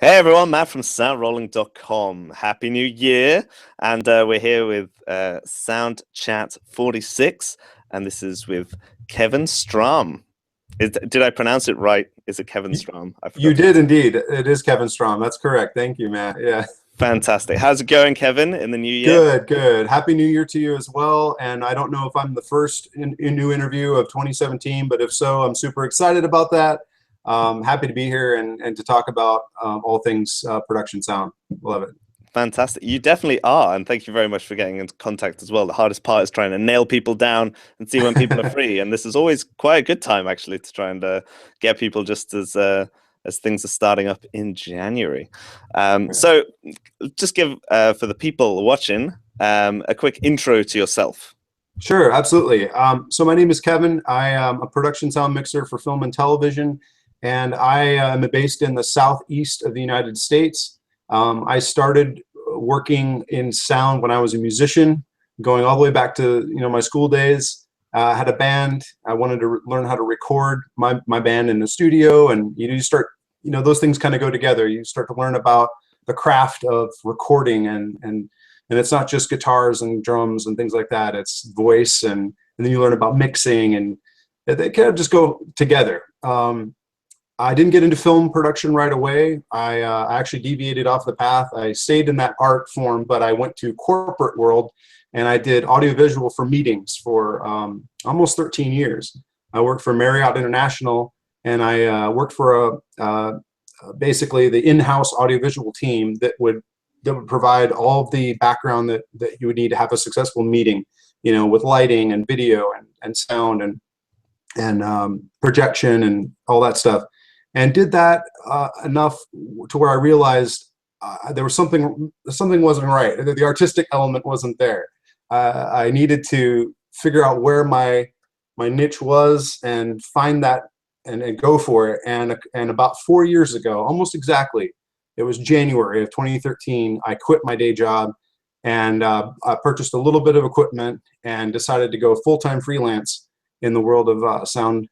Hey everyone, Matt from Soundrolling.com. Happy New Year. And we're here with Sound Chat 46, and this is with Kevin Strahm. Did I pronounce it right? Is it Kevin Strahm? I You forgot. did indeed. It is Kevin Strahm. That's correct. Thank you, Matt. Yeah. Fantastic. How's it going, Kevin, in the new year? Good, good. Happy New Year to you as well. And I don't know if I'm the first new interview of 2017, but if so, I'm super excited about that. Happy to be here and to talk about all things production sound. Love it. Fantastic. You definitely are. And thank you very much for getting into contact as well. The hardest part is trying to nail people down and see when people are free. And this is always quite a good time, actually, to try and get people just as things are starting up in January. So just give, for the people watching, a quick intro to yourself. Sure, absolutely. So my name is Kevin. I am a production sound mixer for film and television, and I am based in the southeast of the United States. I started working in sound when I was a musician, going all the way back to my school days. I had a band. I wanted to learn how to record my band in the studio, and you start, those things kind of go together. You start to learn about the craft of recording, and it's not just guitars and drums and things like that. It's voice, and then you learn about mixing, and they kind of just go together. I didn't get into film production right away. I actually deviated off the path. I stayed in that art form, but I went to corporate world, and I did audiovisual for meetings for almost 13 years. I worked for Marriott International, and I worked for basically the in-house audiovisual team that would provide all of the background that you would need to have a successful meeting, with lighting and video and sound and projection and all that stuff. And did that enough to where I realized there was something wasn't right. The artistic element wasn't there. I needed to figure out where my niche was and find that and go for it. And about 4 years ago, almost exactly, it was January of 2013, I quit my day job and I purchased a little bit of equipment and decided to go full-time freelance in the world of sound.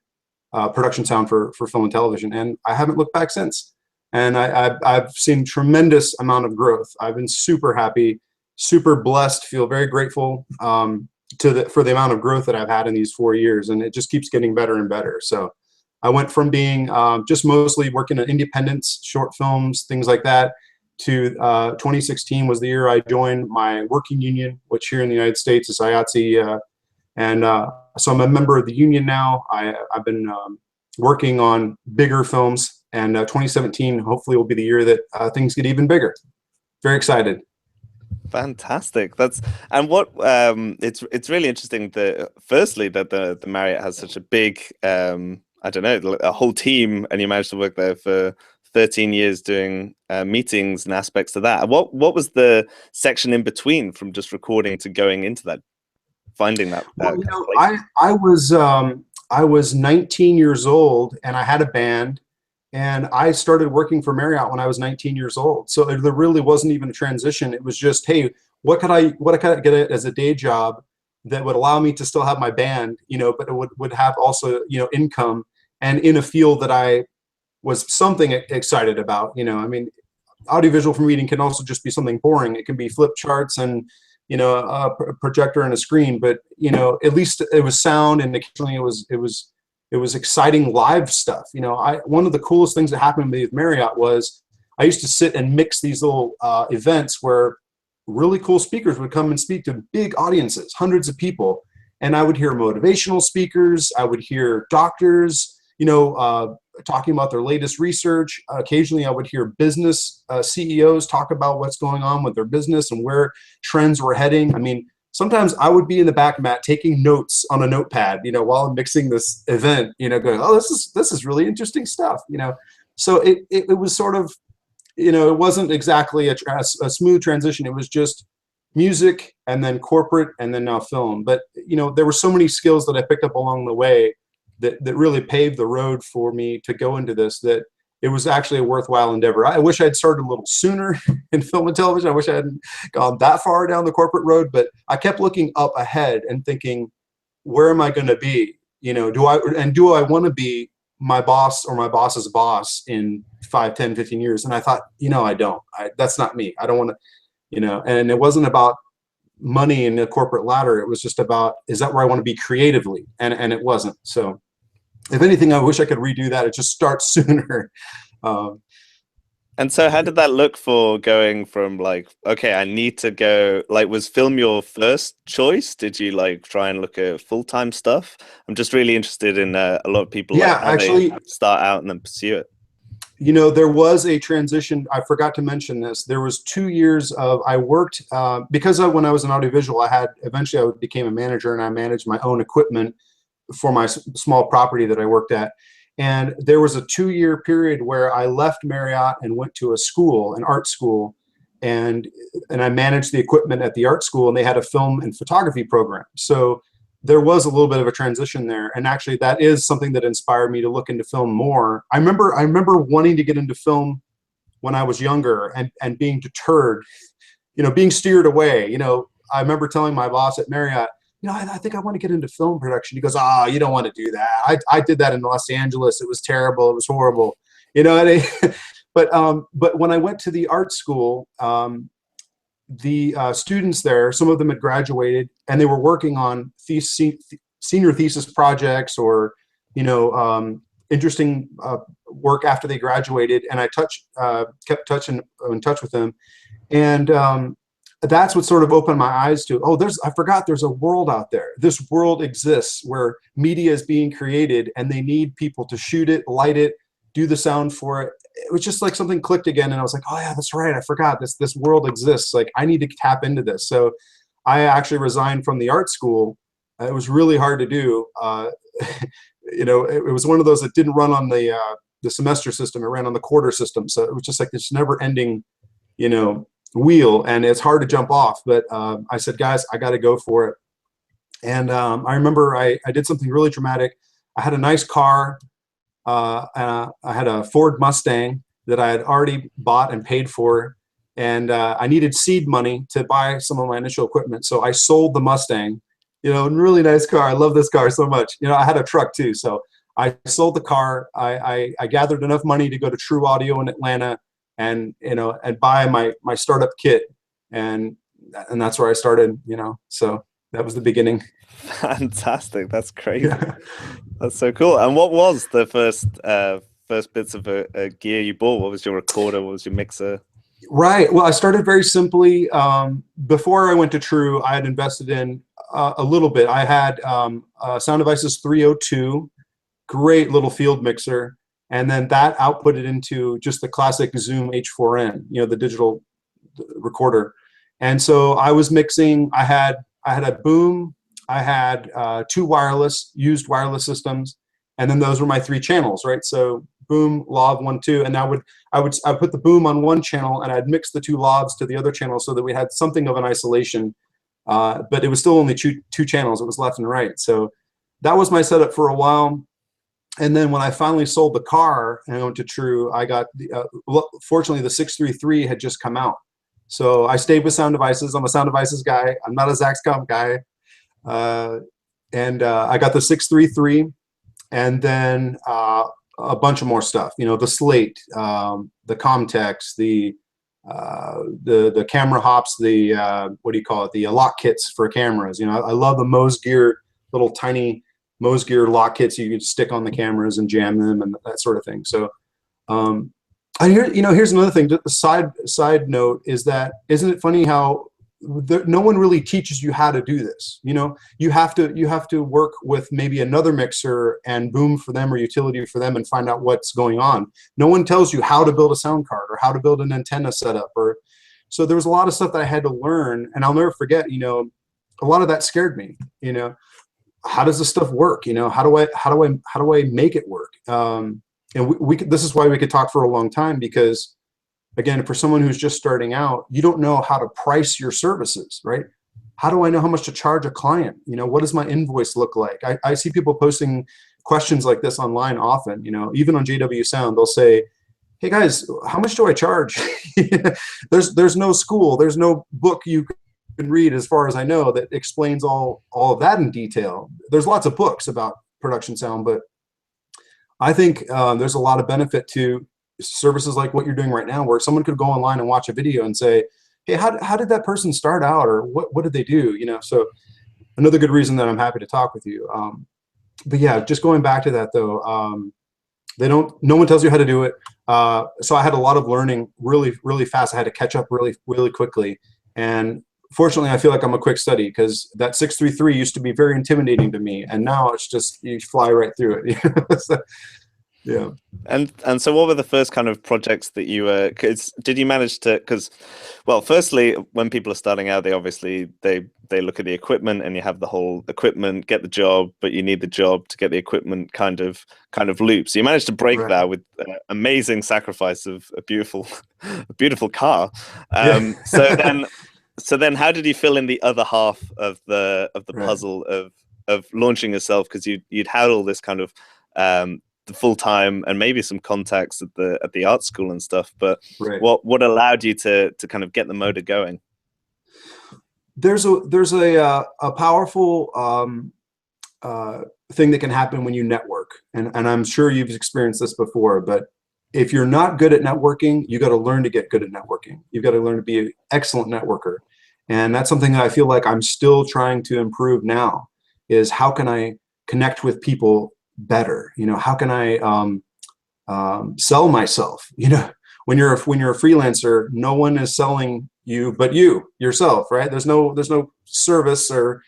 Production sound for film and television, and I haven't looked back since. And I've seen tremendous amount of growth. I've been super happy, super blessed, feel very grateful for the amount of growth that I've had in these 4 years, and it just keeps getting better and better. So I went from being just mostly working at independents, short films, things like that, to 2016 was the year I joined my working union, which here in the United States is IATSE. So I'm a member of the union now. I've been working on bigger films, and 2017 hopefully will be the year that things get even bigger. Very excited. Fantastic. And what it's really interesting that firstly that the Marriott has such a big I don't know, a whole team, and you managed to work there for 13 years doing meetings and aspects of that. What was the section in between from just recording to going into that? Finding that well, I was 19 years old, and I had a band, and I started working for Marriott when I was 19 years old. So there really wasn't even a transition. It was just, hey, what could I get as a day job that would allow me to still have my band, but it would have also, income, and in a field that I was something excited about. I mean, audiovisual for meeting can also just be something boring. It can be flip charts and a projector and a screen, but at least it was sound, and occasionally it was exciting live stuff. One of the coolest things that happened to me with Marriott was I used to sit and mix these little events where really cool speakers would come and speak to big audiences, hundreds of people, and I would hear motivational speakers, I would hear doctors, talking about their latest research. Occasionally I would hear business CEOs talk about what's going on with their business and where trends were heading. I mean, sometimes I would be in the back, Matt, taking notes on a notepad, while I'm mixing this event, going, oh, this is really interesting stuff, So it was sort of, it wasn't exactly a smooth transition. It was just music and then corporate and then now film. But, there were so many skills that I picked up along the way that really paved the road for me to go into this, that it was actually a worthwhile endeavor. I wish I'd started a little sooner in film and television. I wish I hadn't gone that far down the corporate road, but I kept looking up ahead and thinking, where am I going to be? Do I want to be my boss or my boss's boss in 5, 10, 15 years. And I thought, I don't. That's not me. I don't want to, and it wasn't about money in the corporate ladder. It was just about, is that where I want to be creatively? And it wasn't. So if anything, I wish I could redo that. It just starts sooner. And so how did that look for going from like, okay, I need to go, like, was film your first choice? Did you like try and look at full-time stuff? I'm just really interested in a lot of people, Yeah, like how actually, they start out and then pursue it. there was a transition. I forgot to mention this. There was 2 years of, I worked, because when I was in audiovisual, eventually I became a manager, and I managed my own equipment for my small property that I worked at. And there was a 2-year period where I left Marriott and went to a school, an art school, and I managed the equipment at the art school, and they had a film and photography program. So there was a little bit of a transition there. And actually that is something that inspired me to look into film more. I remember wanting to get into film when I was younger, and being deterred, being steered away. I remember telling my boss at Marriott, I think I want to get into film production. He goes, you don't want to do that. I did that in Los Angeles. It was terrible. It was horrible. But when I went to the art school, the students there, some of them had graduated, and they were working on senior thesis projects, or, interesting work after they graduated. And I kept in touch with them. And that's what sort of opened my eyes to, I forgot there's a world out there. This world exists where media is being created, and they need people to shoot it, light it, do the sound for it. It was just like something clicked again, and I was like, oh yeah, that's right, I forgot this world exists. Like, I need to tap into this. So I actually resigned from the art school. It was really hard to do. It was one of those that didn't run on the semester system. It ran on the quarter system. So it was just like this never ending, wheel, and it's hard to jump off. But I said, guys, I got to go for it. And I remember I did something really dramatic. I had a nice car. I had a Ford Mustang that I had already bought and paid for, and I needed seed money to buy some of my initial equipment. So I sold the Mustang, really nice car. I love this car so much. I had a truck too. So I sold the car. I gathered enough money to go to True Audio in Atlanta, and buy my startup kit, and that's where I started. So that was the beginning. Fantastic. That's crazy. Yeah. That's so cool. And what was the first bits of a gear you bought? What was your recorder? What was your mixer? Right. Well, I started very simply. Before I went to True, I had invested in a little bit. I had Sound Devices 302, great little field mixer. And then that outputted into just the classic Zoom H4n, the digital recorder. And so I was mixing. I had a boom. I had 2 used wireless systems, and then those were my 3 channels, right? So boom, lav, 1, 2, and I would put the boom on one channel, and I'd mix the 2 lavs to the other channel, so that we had something of an isolation. But it was still only two channels. It was left and right. So that was my setup for a while. And then when I finally sold the car and I went to True, I got fortunately the 633 had just come out. So I stayed with Sound Devices. I'm a Sound Devices guy. I'm not a Zaxcom guy. I got the 633, and then a bunch of more stuff. The Slate, the Comtex, the camera hops, what do you call it? The lock kits for cameras. I love the Mose Gear, little tiny Mose Gear lock kits you could stick on the cameras and jam them and that sort of thing. So, here's another thing. The side note is that, isn't it funny how no one really teaches you how to do this? You have to work with maybe another mixer and boom for them or utility for them and find out what's going on. No one tells you how to build a sound card or how to build an antenna setup. So there was a lot of stuff that I had to learn, and I'll never forget. A lot of that scared me. How does this stuff work? How do I make it work? And this is why we could talk for a long time, because again, for someone who's just starting out, you don't know how to price your services, right? How do I know how much to charge a client? What does my invoice look like? I see people posting questions like this online often. Even on JW Sound, they'll say, hey guys, how much do I charge? There's no school, there's no book you can read, as far as I know, that explains all of that in detail. There's lots of books about production sound, but I think there's a lot of benefit to services like what you're doing right now, where someone could go online and watch a video and say, hey, how did that person start out, or what did they do? You know, so another good reason that I'm happy to talk with you. But yeah, just going back to that though, no one tells you how to do it. So I had a lot of learning really fast. I had to catch up really quickly. And fortunately, I feel like I'm a quick study, because that 633 used to be very intimidating to me. And now it's just, you fly right through it. So, yeah. And so what were the first kind of projects that you were, did you manage to, because, well, firstly, when people are starting out, they obviously, they look at the equipment, and you have the whole equipment, get the job, but you need the job to get the equipment kind of loop. So you managed to break Right. that with amazing sacrifice of a beautiful, a beautiful car. Yeah. So then how did you fill in the other half of the Right. puzzle of launching yourself? Because you'd had all this kind of the full time and maybe some contacts at the art school and stuff, but Right. what allowed you to kind of get the motor going? There's a powerful thing that can happen when you network, and I'm sure you've experienced this before. But if you're not good at networking, you got to learn to get good at networking. You've got to learn to be an excellent networker, and that's something that I feel like I'm still trying to improve now. Is how can I connect with people better? You know, how can I sell myself? You know, when you're a freelancer, no one is selling you but yourself, right? There's no service or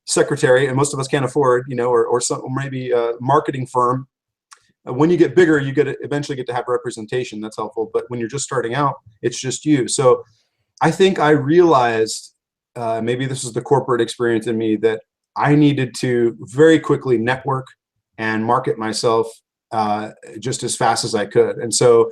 secretary, and most of us can't afford, you know, or maybe a marketing firm. When you get bigger, you eventually get to have representation. That's helpful. But when you're just starting out, it's just you. So I think I realized, maybe this is the corporate experience in me, that I needed to very quickly network and market myself just as fast as I could. And so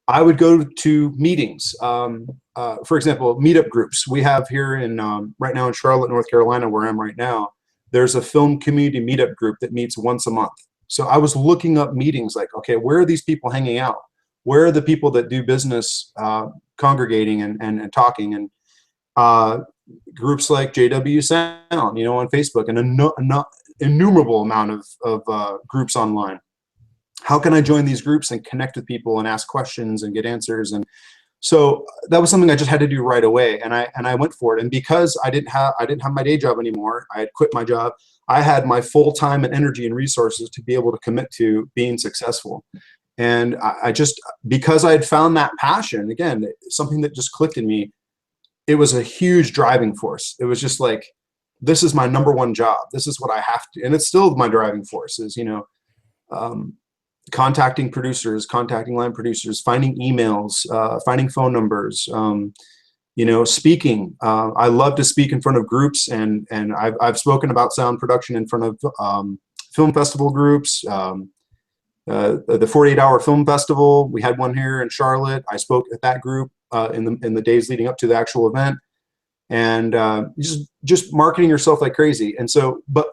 I would go to meetings. For example, meetup groups we have here in right now in Charlotte, North Carolina, where I'm right now. There's a film community meetup group that meets once a month. So I was looking up meetings like, okay, where are these people hanging out? Where are the people that do business congregating and talking? And groups like JW Sound, you know, on Facebook, and an innumerable amount of groups online. How can I join these groups and connect with people and ask questions and get answers? And so that was something I just had to do right away, and I went for it. And because I didn't have my day job anymore, I had quit my job, I had my full time and energy and resources to be able to commit to being successful. And I just, because I had found that passion, again, something that just clicked in me, it was a huge driving force. It was just like, this is my number one job. This is what I have to, and it's still my driving force, is, you know, contacting producers, contacting line producers, finding emails, finding phone numbers, you know, speaking. I love to speak in front of groups, and I've spoken about sound production in front of film festival groups. The 48-hour film festival, we had one here in Charlotte. I spoke at that group in the days leading up to the actual event, and just marketing yourself like crazy. And so, but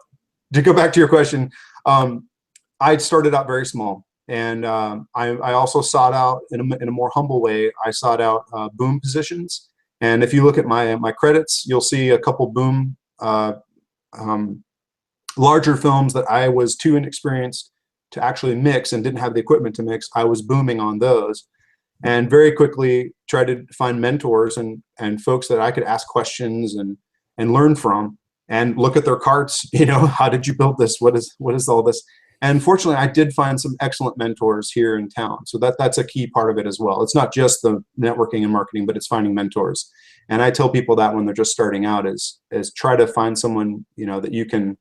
to go back to your question, I started out very small, and I also sought out in a more humble way. I sought out boom positions, and if you look at my credits, you'll see a couple boom larger films that I was too inexperienced to actually mix and didn't have the equipment to mix. I was booming on those, and very quickly tried to find mentors and folks that I could ask questions and learn from, and look at their carts. You know, how did you build this? What is all this? And fortunately, I did find some excellent mentors here in town. So that's a key part of it as well. It's not just the networking and marketing, but it's finding mentors. And I tell people that when they're just starting out, is try to find someone, you know, that you can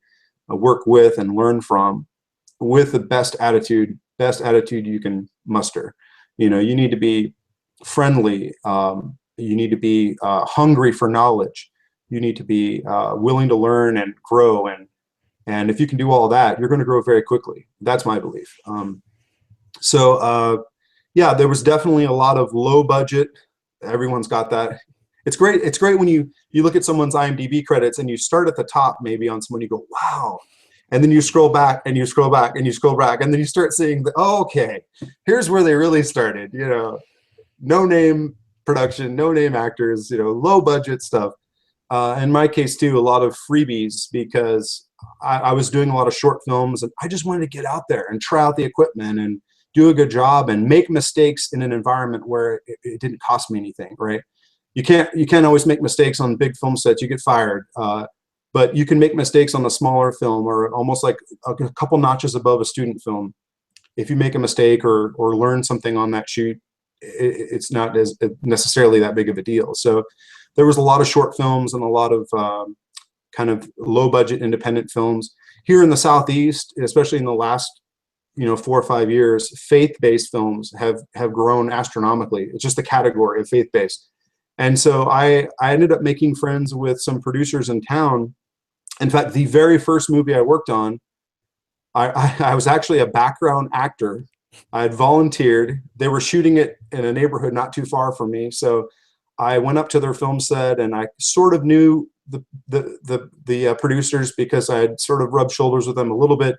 work with and learn from, with the best attitude you can muster. You know, you need to be friendly. You need to be hungry for knowledge. You need to be willing to learn and grow. And if you can do all that, you're going to grow very quickly. That's my belief. Yeah, there was definitely a lot of low budget. Everyone's got that. It's great. It's great when you look at someone's IMDb credits and you start at the top, maybe on someone, you go, wow. And then you scroll back and you scroll back and you scroll back, and then you start seeing that, oh, okay, here's where they really started. You know, no name production, no name actors, you know, low budget stuff. In my case too, a lot of freebies, because I was doing a lot of short films, and I just wanted to get out there and try out the equipment and do a good job and make mistakes in an environment where it didn't cost me anything, right? You can't always make mistakes on big film sets. You get fired. But you can make mistakes on a smaller film, or almost like a couple notches above a student film. If you make a mistake or learn something on that shoot, it's not as necessarily that big of a deal. So there was a lot of short films and a lot of kind of low budget independent films here in the Southeast, especially in the last 4 or 5 years. Faith-based films have grown astronomically. It's just the category of faith-based. And so I ended up making friends with some producers in town. In fact, the very first movie I worked on, I was actually a background actor. I had volunteered. They were shooting it in a neighborhood not too far from me. So I went up to their film set, and I sort of knew the producers because I had sort of rubbed shoulders with them a little bit.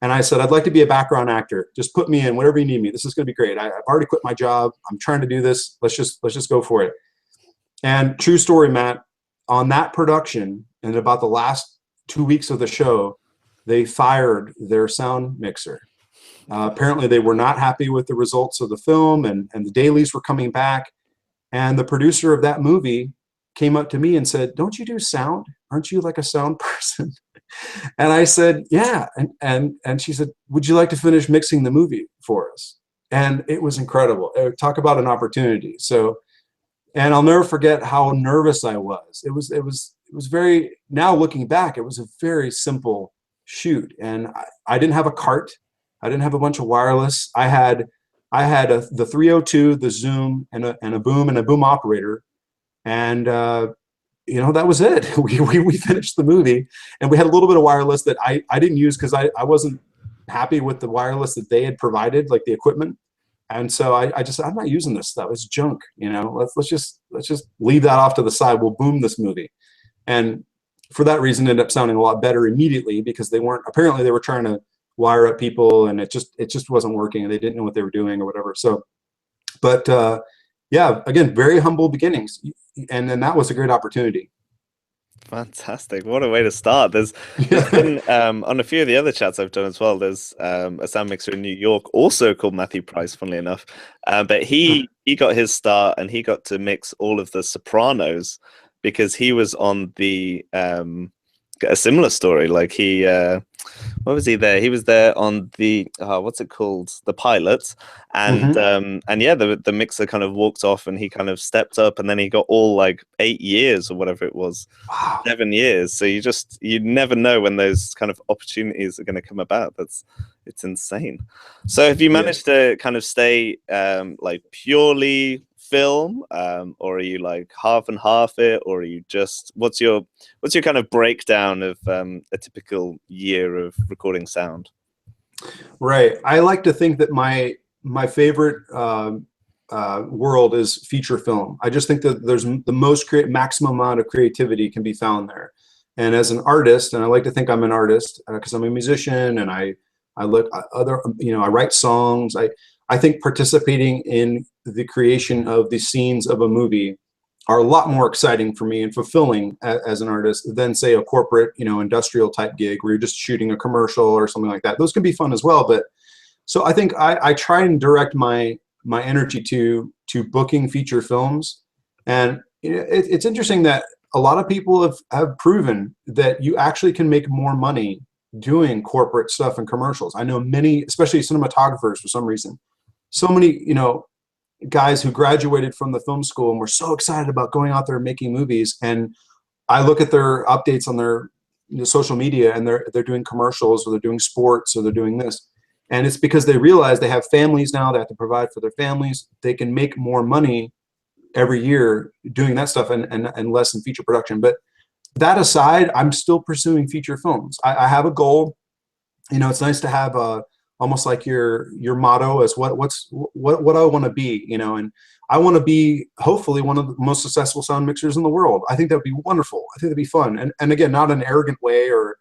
And I said, I'd like to be a background actor. Just put me in whenever you need me. This is going to be great. I've already quit my job. I'm trying to do this. Let's just go for it. And true story, Matt, on that production, in about the last 2 weeks of the show, they fired their sound mixer. Apparently they were not happy with the results of the film, and the dailies were coming back. And the producer of that movie came up to me and said, don't you do sound? Aren't you like a sound person? And I said, yeah. And she said, would you like to finish mixing the movie for us? And it was incredible. Talk about an opportunity. So, and I'll never forget how nervous I was. It was very, now looking back, it was a very simple shoot. And I didn't have a cart. I didn't have a bunch of wireless. I had the 302, the Zoom, and a boom operator. And that was it. We finished the movie, and we had a little bit of wireless that I didn't use because I wasn't happy with the wireless that they had provided, like the equipment. And so I just said, I'm not using this stuff. It's junk. Let's just leave that off to the side. We'll boom this movie. And for that reason, it ended up sounding a lot better immediately, because apparently they were trying to wire up people, and it just wasn't working, and they didn't know what they were doing or whatever. So, but yeah, again, very humble beginnings. And then that was a great opportunity. Fantastic. What a way to start. There's been, on a few of the other chats I've done as well, there's a sound mixer in New York, also called Matthew Price, funnily enough. But he got his start, and he got to mix all of the Sopranos because he was on the a similar story. Like what was he there? He was there on the what's it called? The pilot. And yeah, the mixer kind of walked off, and he kind of stepped up, and then he got all like 8 years or whatever it was. Wow. 7 years. So you never know when those kind of opportunities are going to come about. It's insane. So have you managed to kind of stay like purely film, or are you like half and half it, or are you just what's your kind of breakdown of a typical year of recording sound? Right. I like to think that my favorite world is feature film. I just think that there's the most maximum amount of creativity can be found there. And as an artist, and I like to think I'm an artist because I'm a musician, and I write songs. I think participating in the creation of the scenes of a movie are a lot more exciting for me and fulfilling as an artist than, say, a corporate, industrial type gig where you're just shooting a commercial or something like that. Those can be fun as well, but so I think I try and direct my energy to booking feature films. And it's interesting that a lot of people have proven that you actually can make more money doing corporate stuff and commercials. I know many, especially cinematographers, for some reason, so many, guys who graduated from the film school and were so excited about going out there and making movies. And I look at their updates on their social media, and they're doing commercials, or they're doing sports, or they're doing this. And it's because they realize they have families now. They have to provide for their families. They can make more money every year doing that stuff and less in feature production. But that aside, I'm still pursuing feature films. I have a goal. It's nice to have almost like your motto is what I want to be, and I want to be hopefully one of the most successful sound mixers in the world. I think that would be wonderful. I think that'd be fun. And again, not in an arrogant way or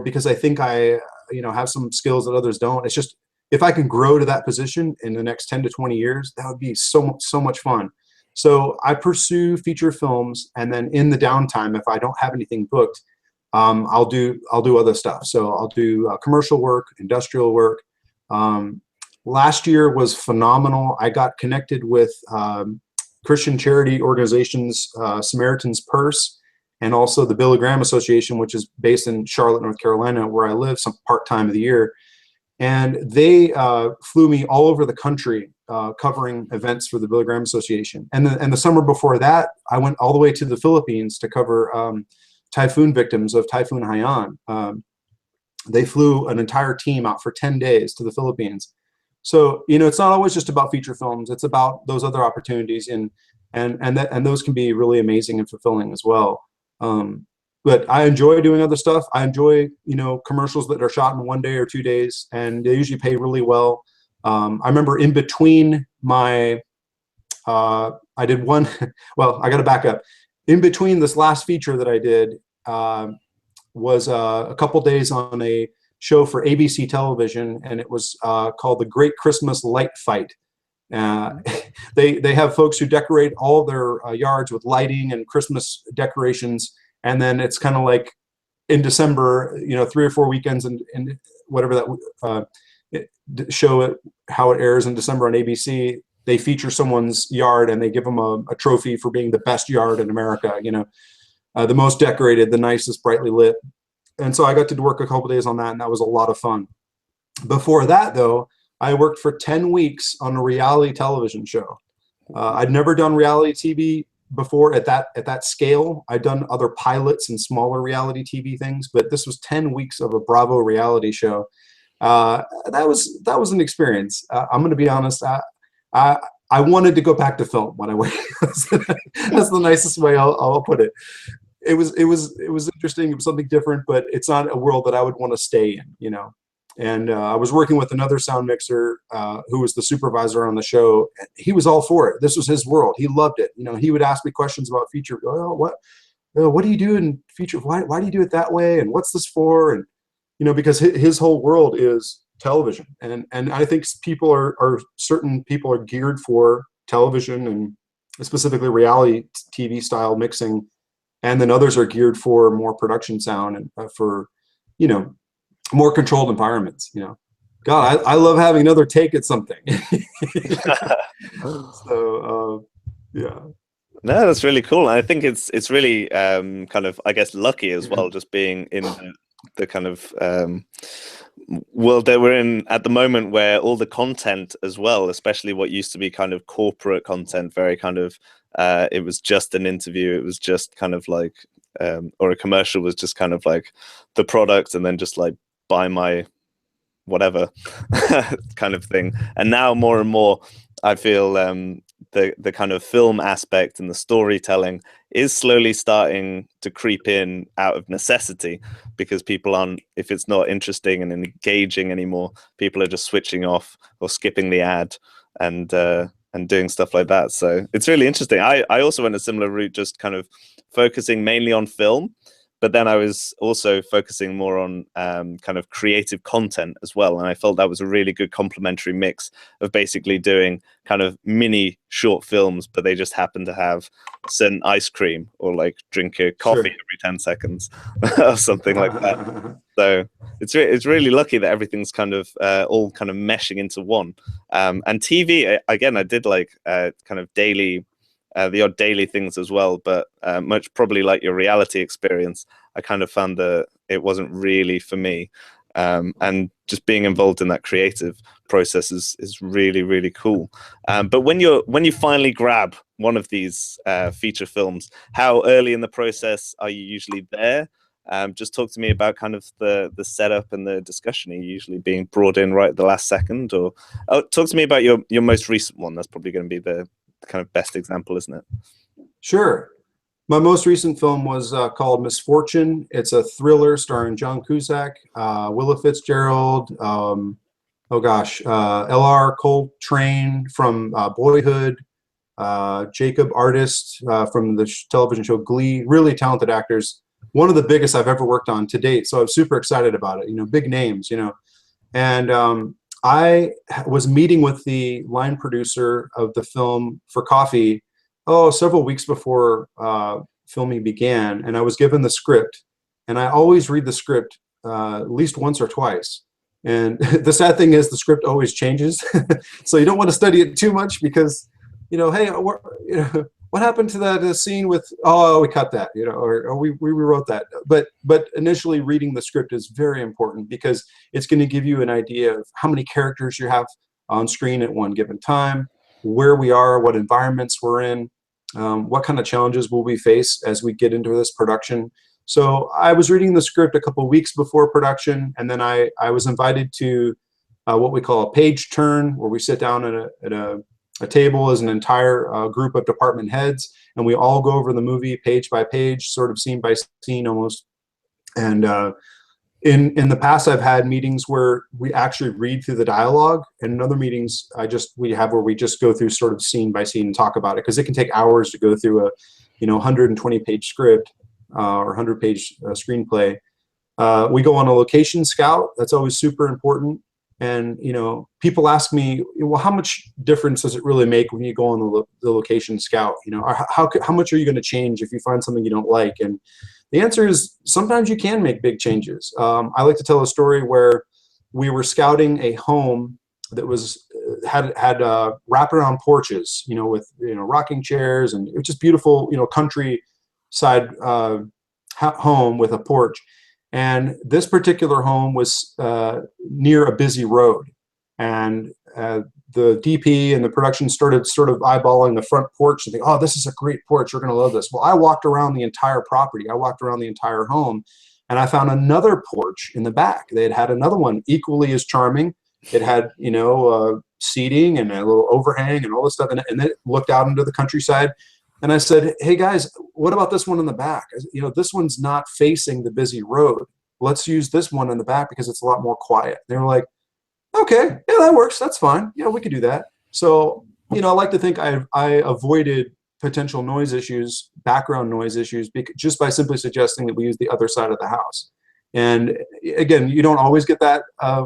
because I think I have some skills that others don't. It's just, if I can grow to that position in the next 10 to 20 years, that would be so much fun. So I pursue feature films, and then in the downtime, if I don't have anything booked, I'll do other stuff. So I'll do commercial work, industrial work. Last year was phenomenal. I got connected with Christian charity organizations, Samaritan's Purse, and also the Billy Graham Association, which is based in Charlotte, North Carolina, where I live some part-time of the year. And they flew me all over the country covering events for the Billy Graham Association. And the summer before that, I went all the way to the Philippines to cover typhoon victims of Typhoon Haiyan. They flew an entire team out for 10 days to the Philippines. So, you know, it's not always just about feature films. It's about those other opportunities, and those can be really amazing and fulfilling as well. But I enjoy doing other stuff. I enjoy, you know, commercials that are shot in 1 day or 2 days, and they usually pay really well. I remember in between my, I did one, well, I got to back up. In between this last feature that I did was a couple days on a show for ABC television, and it was called The Great Christmas Light Fight. They have folks who decorate all their yards with lighting and Christmas decorations, and then it's kind of like in December, you know, 3 or 4 weekends and whatever that show it, how it airs in December on ABC, they feature someone's yard and they give them a trophy for being the best yard in America, you know, the most decorated, the nicest, brightly lit. And so I got to work a couple days on that, and that was a lot of fun. Before that, though, I worked for 10 weeks on a reality television show. I'd never done reality TV before at that scale. I'd done other pilots and smaller reality TV things, but this was 10 weeks of a Bravo reality show. That was an experience. I'm going to be honest. I wanted to go back to film when I went. That's the nicest way I'll put it. It was interesting. It was something different, but it's not a world that I would want to stay in, you know. And I was working with another sound mixer who was the supervisor on the show. He was all for it. This was his world. He loved it. You know, he would ask me questions about feature. Oh, what do you do in feature? Why do you do it that way? And what's this for? And you know, because his whole world is television. And I think certain people are geared for television and specifically reality TV style mixing. And then others are geared for more production sound and for, you know, more controlled environments, you know. God, I love having another take at something. So, yeah. No, that's really cool. I think it's really kind of, I guess, lucky as well, just being in the kind of world that we're in at the moment, where all the content as well, especially what used to be kind of corporate content, very kind of, it was just an interview, it was just kind of like, or a commercial was just kind of like the product, and then just like buy my whatever kind of thing. And now more and more, I feel the kind of film aspect and the storytelling is slowly starting to creep in out of necessity, because people aren't, if it's not interesting and engaging anymore, people are just switching off or skipping the ad and doing stuff like that. So it's really interesting. I also went a similar route, just kind of focusing mainly on film, but then I was also focusing more on kind of creative content as well. And I felt that was a really good complementary mix of basically doing kind of mini short films, but they just happen to have certain ice cream or like drink a coffee every 10 seconds or something like that. So it's really lucky that everything's kind of all kind of meshing into one. And TV, again, I did like kind of daily, the odd daily things as well, but much probably like your reality experience, I kind of found that it wasn't really for me. And just being involved in that creative process is really, really cool. But when you finally grab one of these feature films, how early in the process are you usually there? Just talk to me about kind of the setup and the discussion. Are you usually being brought in right at the last second, or talk to me about your most recent one? That's probably going to be the kind of best example, isn't it? Sure. My most recent film was called Misfortune. It's a thriller starring John Cusack, Willa Fitzgerald, L.R. Coltrane from Boyhood, Jacob Artist from the television show Glee. Really talented actors. One of the biggest I've ever worked on to date. So I'm super excited about it. You know, big names, you know. And I was meeting with the line producer of the film for coffee, several weeks before filming began, and I was given the script, and I always read the script at least once or twice. And the sad thing is the script always changes. So you don't want to study it too much because, hey, what happened to that scene with, oh, we cut that, or we rewrote that. But initially reading the script is very important because it's going to give you an idea of how many characters you have on screen at one given time, where we are, what environments we're in, what kind of challenges will we face as we get into this production. So I was reading the script a couple of weeks before production, and then I was invited to what we call a page turn, where we sit down at a table as an entire group of department heads, and we all go over the movie page by page, sort of scene by scene almost. And in the past, I've had meetings where we actually read through the dialogue, and in other meetings we have where we just go through sort of scene by scene and talk about it, because it can take hours to go through a 120-page script. Or 100-page screenplay. We go on a location scout. That's always super important. And people ask me, well, how much difference does it really make when you go on the location scout? How much are you going to change if you find something you don't like? And the answer is sometimes you can make big changes. I like to tell a story where we were scouting a home that was had wraparound porches, with rocking chairs, and it was just beautiful, country side home with a porch. And this particular home was near a busy road, and the DP and the production started sort of eyeballing the front porch and think, oh, this is a great porch, you're going to love this. Well, I walked around the entire property, I walked around the entire home, and I found another porch in the back. They had another one equally as charming. It had seating and a little overhang and all this stuff, and it looked out into the countryside. And I said, hey guys, what about this one in the back? This one's not facing the busy road. Let's use this one in the back because it's a lot more quiet. They were like, okay, yeah, that works. That's fine. Yeah, we could do that. So, I like to think I avoided potential noise issues, background noise issues, just by simply suggesting that we use the other side of the house. And again, you don't always get that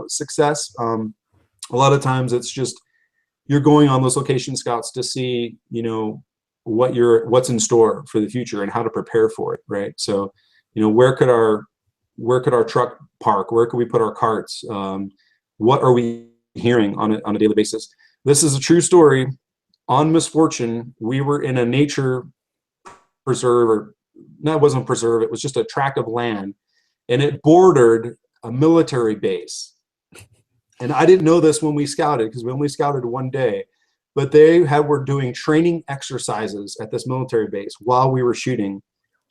success. A lot of times it's just, you're going on those location scouts to see, what's in store for the future and how to prepare for it, right? So, where could our truck park? Where could we put our carts? What are we hearing on a daily basis? This is a true story. On Misfortune, we were in a nature preserve, or no, it wasn't a preserve, it was just a tract of land, and it bordered a military base. And I didn't know this when we scouted, because we only scouted one day. But they were doing training exercises at this military base while we were shooting,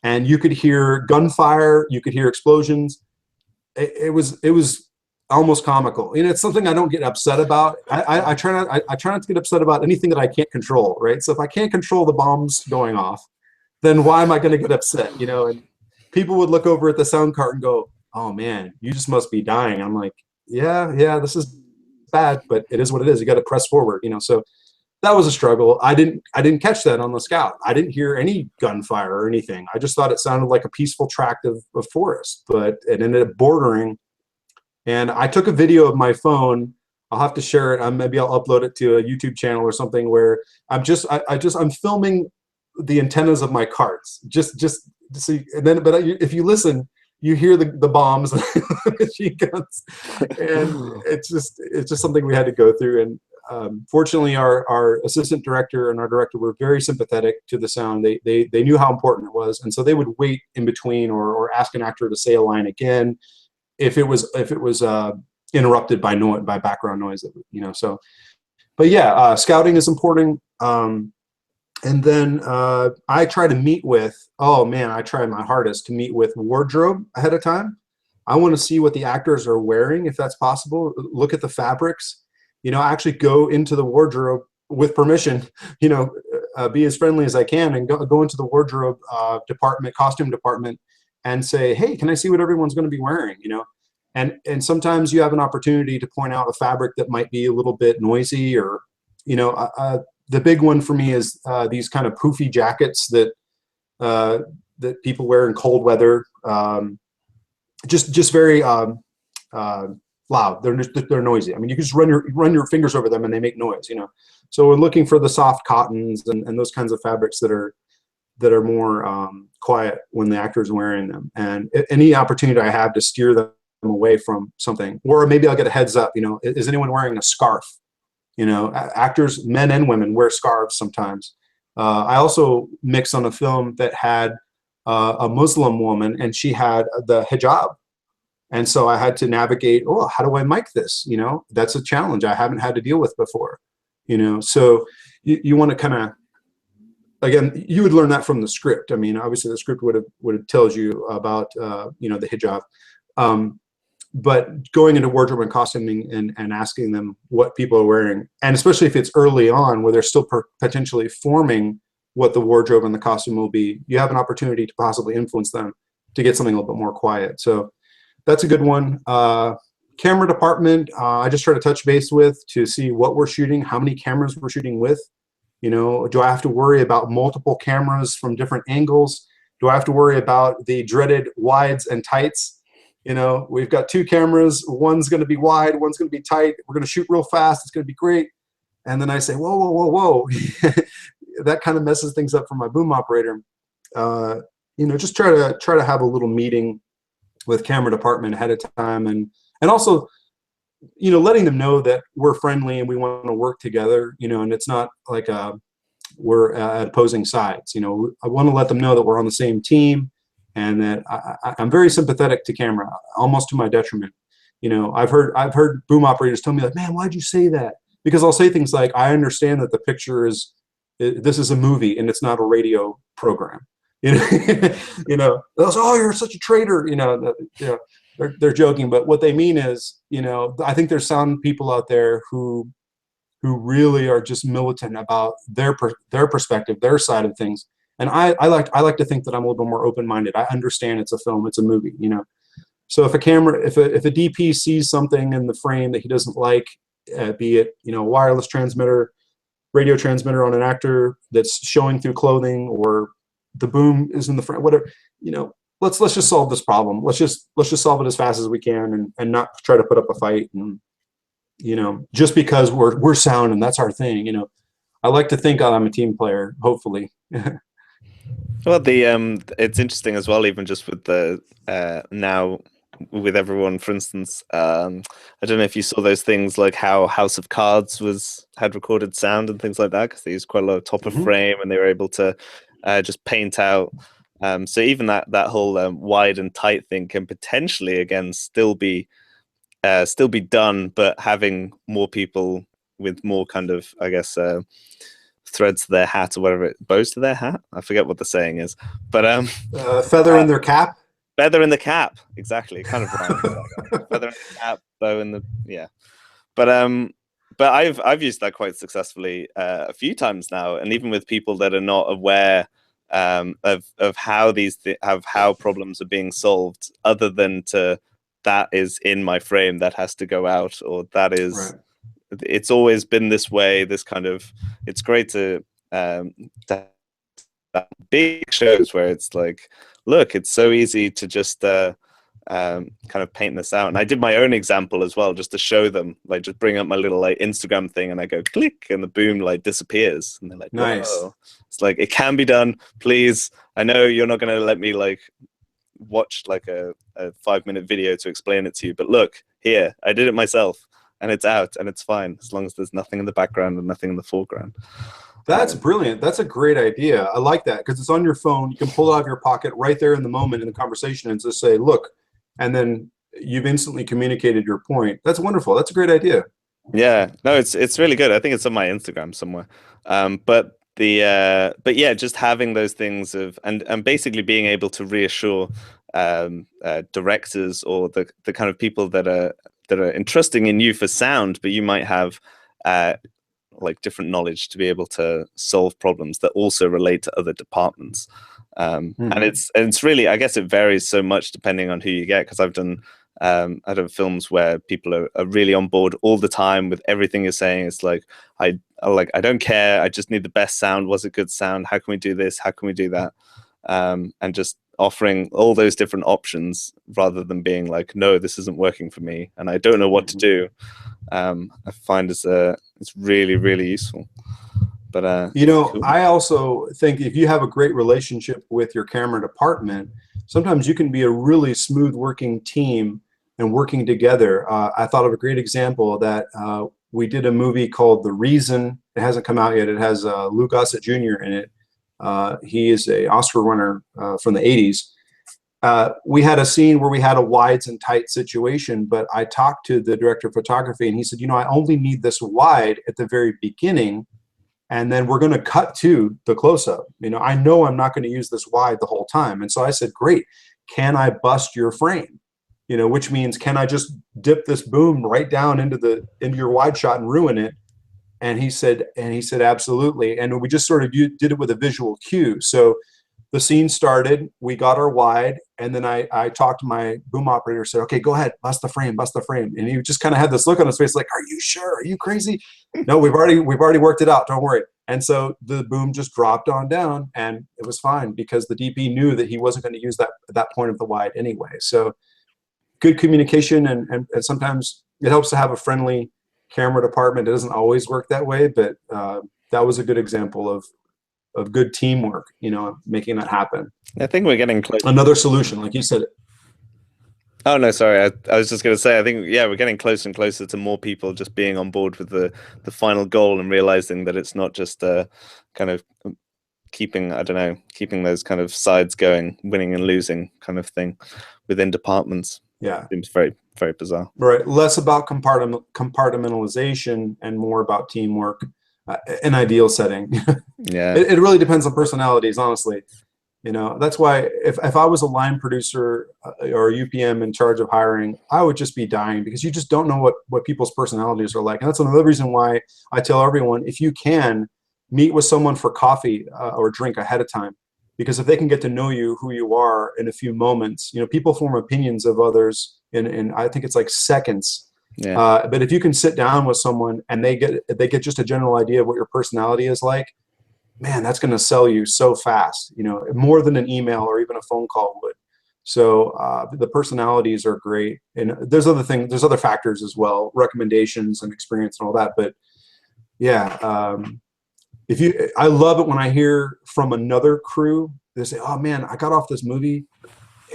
and you could hear gunfire, you could hear explosions. It was almost comical. It's something I don't get upset about. I try not to get upset about anything that I can't control, right? So if I can't control the bombs going off, then why am I going to get upset? And people would look over at the sound cart and go, "Oh man, you just must be dying." I'm like, "Yeah, this is bad, but it is what it is. You got to press forward." So that was a struggle. I didn't catch that on the scout. I didn't hear any gunfire or anything. I just thought it sounded like a peaceful tract of forest, but it ended up bordering. And I took a video of my phone. I'll have to share it. Maybe I'll upload it to a YouTube channel or something, where I'm filming the antennas of my carts. Just to see, and then, but if you listen, you hear the bombs, machine guns, and it's just something we had to go through. And fortunately, our assistant director and our director were very sympathetic to the sound. They knew how important it was, and so they would wait in between or ask an actor to say a line again if it was interrupted by background noise. So, but yeah, scouting is important. And then I try to meet with, I try my hardest to meet with wardrobe ahead of time. I want to see what the actors are wearing, if that's possible. Look at the fabrics. Actually go into the wardrobe with permission, be as friendly as I can, and go into the wardrobe department, costume department, and say, hey, can I see what everyone's going to be wearing? And sometimes you have an opportunity to point out a fabric that might be a little bit noisy, or, the big one for me is these kind of poofy jackets that people wear in cold weather. Just very loud. They're noisy. I mean, you can just run your fingers over them and they make noise. So we're looking for the soft cottons and those kinds of fabrics that are that are more quiet when the actor is wearing them. And any opportunity I have to steer them away from something, or maybe I'll get a heads up, you know, is anyone wearing a scarf? You know, actors, men and women, wear scarves sometimes. I also mixed on a film that had a Muslim woman, and she had the hijab. And so I had to navigate, oh, how do I mic this? You know, that's a challenge I haven't had to deal with before. You know, so you want to kind of, again, you would learn that from the script. I mean, obviously the script would have tells you about, you know, the hijab. But going into wardrobe and costuming and asking them what people are wearing, and especially if it's early on where they're still potentially forming what the wardrobe and the costume will be, you have an opportunity to possibly influence them to get something a little bit more quiet. So that's a good one. Camera department, I just try to touch base with to see what we're shooting, how many cameras we're shooting with. You know, do I have to worry about multiple cameras from different angles? Do I have to worry about the dreaded wides and tights? You know, we've got 2 cameras. One's going to be wide, one's going to be tight. We're going to shoot real fast. It's going to be great. And then I say, whoa, whoa, whoa, whoa. That kind of messes things up for my boom operator. You know, just try to have a little meeting with camera department ahead of time, and also, you know, letting them know that we're friendly and we want to work together. You know, and it's not like we're at opposing sides. You know, I want to let them know that we're on the same team, and that I'm very sympathetic to camera, almost to my detriment. You know, I've heard boom operators tell me like, man, why'd you say that? Because I'll say things like, I understand that the picture is, this is a movie and it's not a radio program. You know, you know, they'll say, oh, you're such a traitor. You know, they're joking, but what they mean is, you know, I think there's some people out there who really are just militant about their perspective, their side of things. And I like to think that I'm a little bit more open-minded. I understand it's a film, it's a movie, you know. So if a DP sees something in the frame that he doesn't like, be it, you know, wireless transmitter, radio transmitter on an actor that's showing through clothing, or the boom is in the front, whatever, you know, let's just solve this problem. Let's just solve it as fast as we can, and not try to put up a fight. And, you know, just because we're sound and that's our thing, you know, I like to think I'm a team player, hopefully. Well, it's interesting as well, even just with the now with everyone, for instance, I don't know if you saw those things like how House of Cards had recorded sound and things like that, because they used quite a lot of top of frame, and they were able to just paint out. So even that whole wide and tight thing can potentially, again, still be done, but having more people with more kind of, I guess, threads to their hat, or whatever, bows to their hat. I forget what the saying is, but feather in their cap. Feather in the cap, exactly. Kind of rhymes. Feather in the cap, bow in the, yeah. But I've used that quite successfully a few times now, and even with people that are not aware of how how problems are being solved, other than that is in my frame, that has to go out, or that is. Right. It's always been this way. This kind of, it's great to big shows where it's like, look, it's so easy to just kind of paint this out. And I did my own example as well, just to show them, like, just bring up my little like Instagram thing, and I go click, and the boom like disappears, and they're like, nice. Whoa. It's like, it can be done. Please, I know you're not going to let me like watch like a 5-minute video to explain it to you, but look here, I did it myself. And it's out, and it's fine, as long as there's nothing in the background and nothing in the foreground. That's brilliant. That's a great idea. I like that, because it's on your phone. You can pull it out of your pocket right there in the moment in the conversation and just say, look, and then you've instantly communicated your point. That's wonderful. That's a great idea. Yeah, no, it's really good. I think it's on my Instagram somewhere. But yeah, just having those things and basically being able to reassure directors, or the kind of people that are entrusting in you for sound, but you might have like different knowledge to be able to solve problems that also relate to other departments. And it's really, I guess it varies so much depending on who you get, because I've done films where people are really on board all the time with everything you're saying. It's like, I don't care, I just need the best sound. Was it good sound? How can we do this? How can we do that? And just offering all those different options, rather than being like, no, this isn't working for me and I don't know what to do. I find it's really, really useful. But cool. I also think if you have a great relationship with your camera department, sometimes you can be a really smooth working team and working together. I thought of a great example of that. We did a movie called The Reason. It hasn't come out yet. It has Lou Gossett Jr. in it. He is a Oscar winner from the 80s. We had a scene where we had a wides and tight situation, but I talked to the director of photography and he said, I only need this wide at the very beginning, and then we're going to cut to the close-up. I know I'm not going to use this wide the whole time. And so I said, great, can I bust your frame? Which means, can I just dip this boom right down into your wide shot and ruin it? And he said, absolutely. And we just sort of did it with a visual cue. So the scene started, we got our wide, and then I talked to my boom operator, said, okay, go ahead, bust the frame. And he just kind of had this look on his face like, are you sure? Are you crazy? No, we've already worked it out, don't worry. And so the boom just dropped on down, and it was fine because the DP knew that he wasn't going to use that point of the wide anyway. So good communication, and sometimes it helps to have a friendly camera department. It doesn't always work that way, but that was a good example of good teamwork, making that happen. I think we're getting close. Another solution, like you said. Oh, no, sorry. I was just going to say, I think, yeah, we're getting closer and closer to more people just being on board with the final goal and realizing that it's not just kind of keeping those kind of sides going, winning and losing kind of thing within departments. Yeah. Seems very, very bizarre. Right. Less about compartmentalization and more about teamwork. An ideal setting. Yeah. It really depends on personalities, honestly. That's why if I was a line producer or a UPM in charge of hiring, I would just be dying because you just don't know what people's personalities are like. And that's another reason why I tell everyone, if you can, meet with someone for coffee or drink ahead of time, because if they can get to know you, who you are in a few moments, people form opinions of others in I think it's like seconds. Yeah. But if you can sit down with someone and they get just a general idea of what your personality is like, man, that's going to sell you so fast, more than an email or even a phone call would. So the personalities are great. And there's other factors as well, recommendations and experience and all that. But yeah, I love it when I hear from another crew, they say, oh man, I got off this movie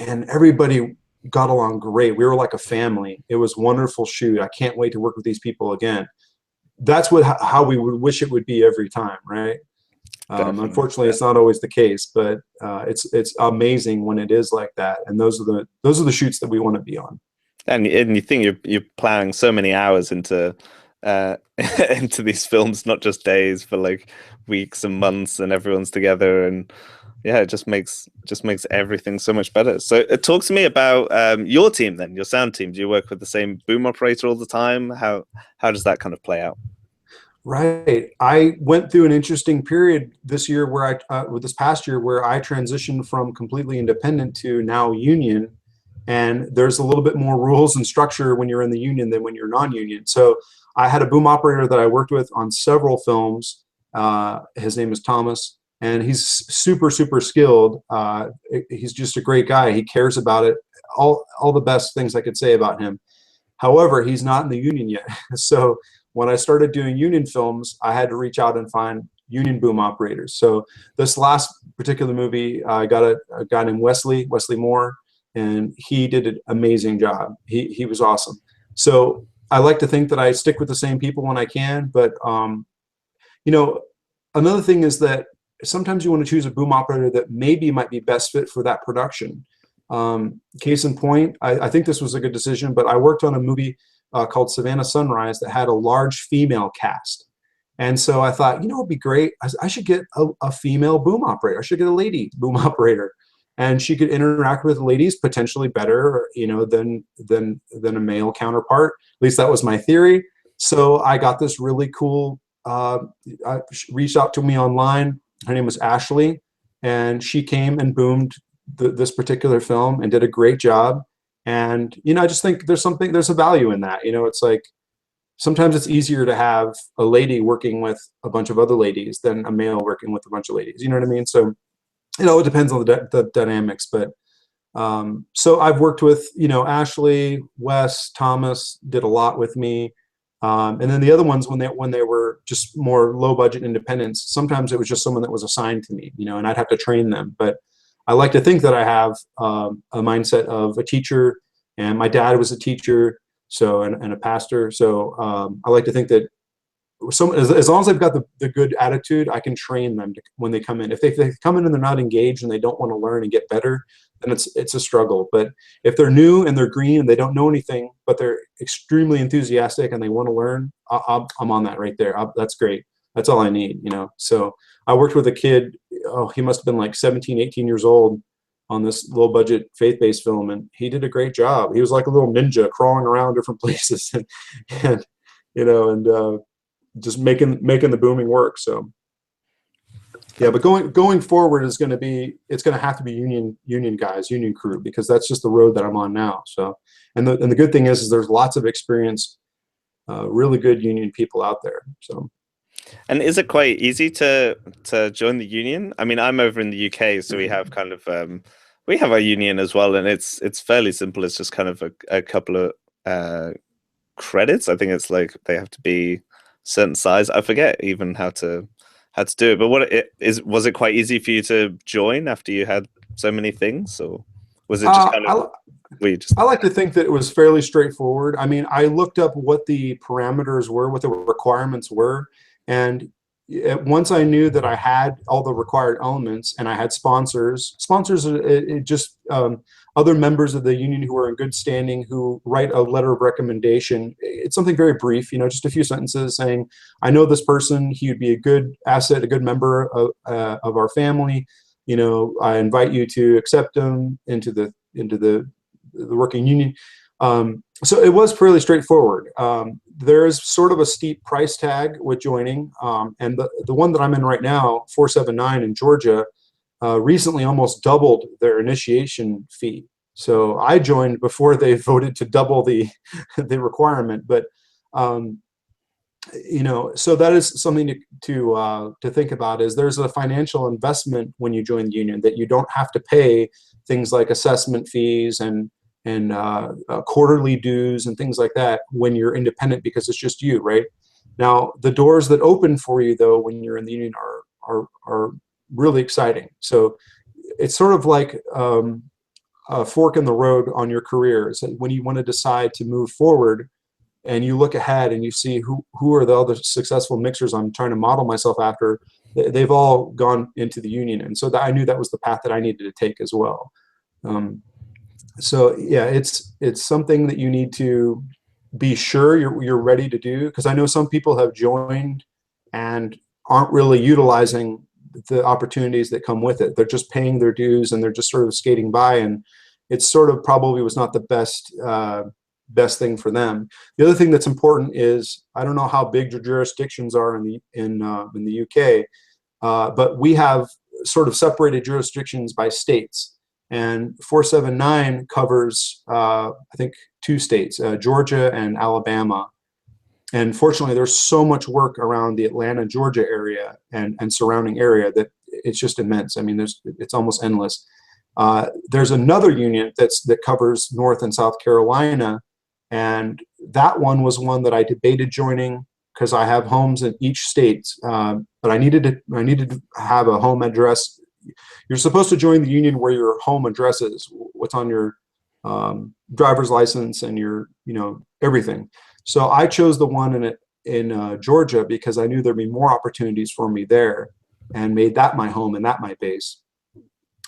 and everybody got along great. We were like a family. It was wonderful shoot. I can't wait to work with these people again. That's how we would wish it would be every time, right? Unfortunately, it's not always the case, but it's amazing when it is like that. And those are the shoots that we want to be on. And you think you're plowing so many hours into into these films, not just days, but like weeks and months, and everyone's together, and yeah, it just makes everything so much better. So talk to me about your team then, your sound team. Do you work with the same boom operator all the time? How does that kind of play out? Right. I went through an interesting period this year where this past year where I transitioned from completely independent to now union. And there's a little bit more rules and structure when you're in the union than when you're non-union. So I had a boom operator that I worked with on several films. His name is Thomas. And he's super, super skilled. He's just a great guy. He cares about it. All the best things I could say about him. However, he's not in the union yet. So when I started doing union films, I had to reach out and find union boom operators. So this last particular movie, I got a guy named Wesley Moore, and he did an amazing job. He was awesome. So I like to think that I stick with the same people when I can. But another thing is that sometimes you want to choose a boom operator that maybe might be best fit for that production. Case in point, I think this was a good decision, but I worked on a movie called Savannah Sunrise that had a large female cast. And so I thought, it'd be great. I should get a female boom operator. I should get a lady boom operator. And she could interact with ladies potentially better, than a male counterpart. At least that was my theory. So I got this really cool, reached out to me online. Her name was Ashley, and she came and boomed this particular film and did a great job. And, I just think there's a value in that. It's like sometimes it's easier to have a lady working with a bunch of other ladies than a male working with a bunch of ladies. You know what I mean? So, it depends on the dynamics. But so I've worked with, Ashley, Wes, Thomas did a lot with me. And then the other ones, when they were just more low budget independents, sometimes it was just someone that was assigned to me, and I'd have to train them. But I like to think that I have a mindset of a teacher, and my dad was a teacher, so and a pastor. So I like to think that as long as they've got the good attitude, I can train them when they come in. If they come in and they're not engaged and they don't want to learn and get better, then it's a struggle. But if they're new and they're green and they don't know anything, but they're extremely enthusiastic and they want to learn, I'm on that right there. That's great. That's all I need, So I worked with a kid, he must have been like 17, 18 years old on this low budget faith-based film, and he did a great job. He was like a little ninja crawling around different places and just making the booming work. So yeah, but going forward is going to have to be union guys, union crew, because that's just the road that I'm on now. So and the good thing is there's lots of experienced, really good union people out there. So. And is it quite easy to join the union? I mean, I'm over in the UK, so we have kind of we have our union as well, and it's fairly simple. It's just kind of a couple of credits. I think it's like they have to be certain size. I forget even how to do it. But was it quite easy for you to join after you had so many things, or was it just kind of? I like to think that it was fairly straightforward. I mean, I looked up what the parameters were, what the requirements were. And once I knew that I had all the required elements and I had sponsors, just other members of the union who are in good standing, who write a letter of recommendation. It's something very brief, just a few sentences saying, I know this person, he would be a good asset, a good member of our family. I invite you to accept him into the working union. So it was fairly straightforward. There is sort of a steep price tag with joining, and the one that I'm in right now, 479 in Georgia, recently almost doubled their initiation fee. So I joined before they voted to double the requirement. But so that is something to think about. Is there's a financial investment when you join the union that you don't have to pay things like assessment fees and quarterly dues and things like that when you're independent, because it's just you, right? Now, the doors that open for you, though, when you're in the union are really exciting. So it's sort of like a fork in the road on your career. So when you want to decide to move forward and you look ahead and you see who are the other successful mixers I'm trying to model myself after, they've all gone into the union. And so I knew that was the path that I needed to take as well. So yeah, it's something that you need to be sure you're ready to do, because I know some people have joined and aren't really utilizing the opportunities that come with it. They're just paying their dues and they're just sort of skating by, and it sort of probably was not the best thing for them. The other thing that's important is, I don't know how big the jurisdictions are in the UK, but we have sort of separated jurisdictions by states. And 479 covers, I think, 2 states, Georgia and Alabama. And fortunately, there's so much work around the Atlanta, Georgia area and surrounding area that it's just immense. I mean, it's almost endless. There's another union that covers North and South Carolina, and that one was one that I debated joining because I have homes in each state, but I needed to have a home address. You're supposed to join the union where your home address is, what's on your driver's license and your, everything. So I chose the one in Georgia because I knew there'd be more opportunities for me there, and made that my home and that my base.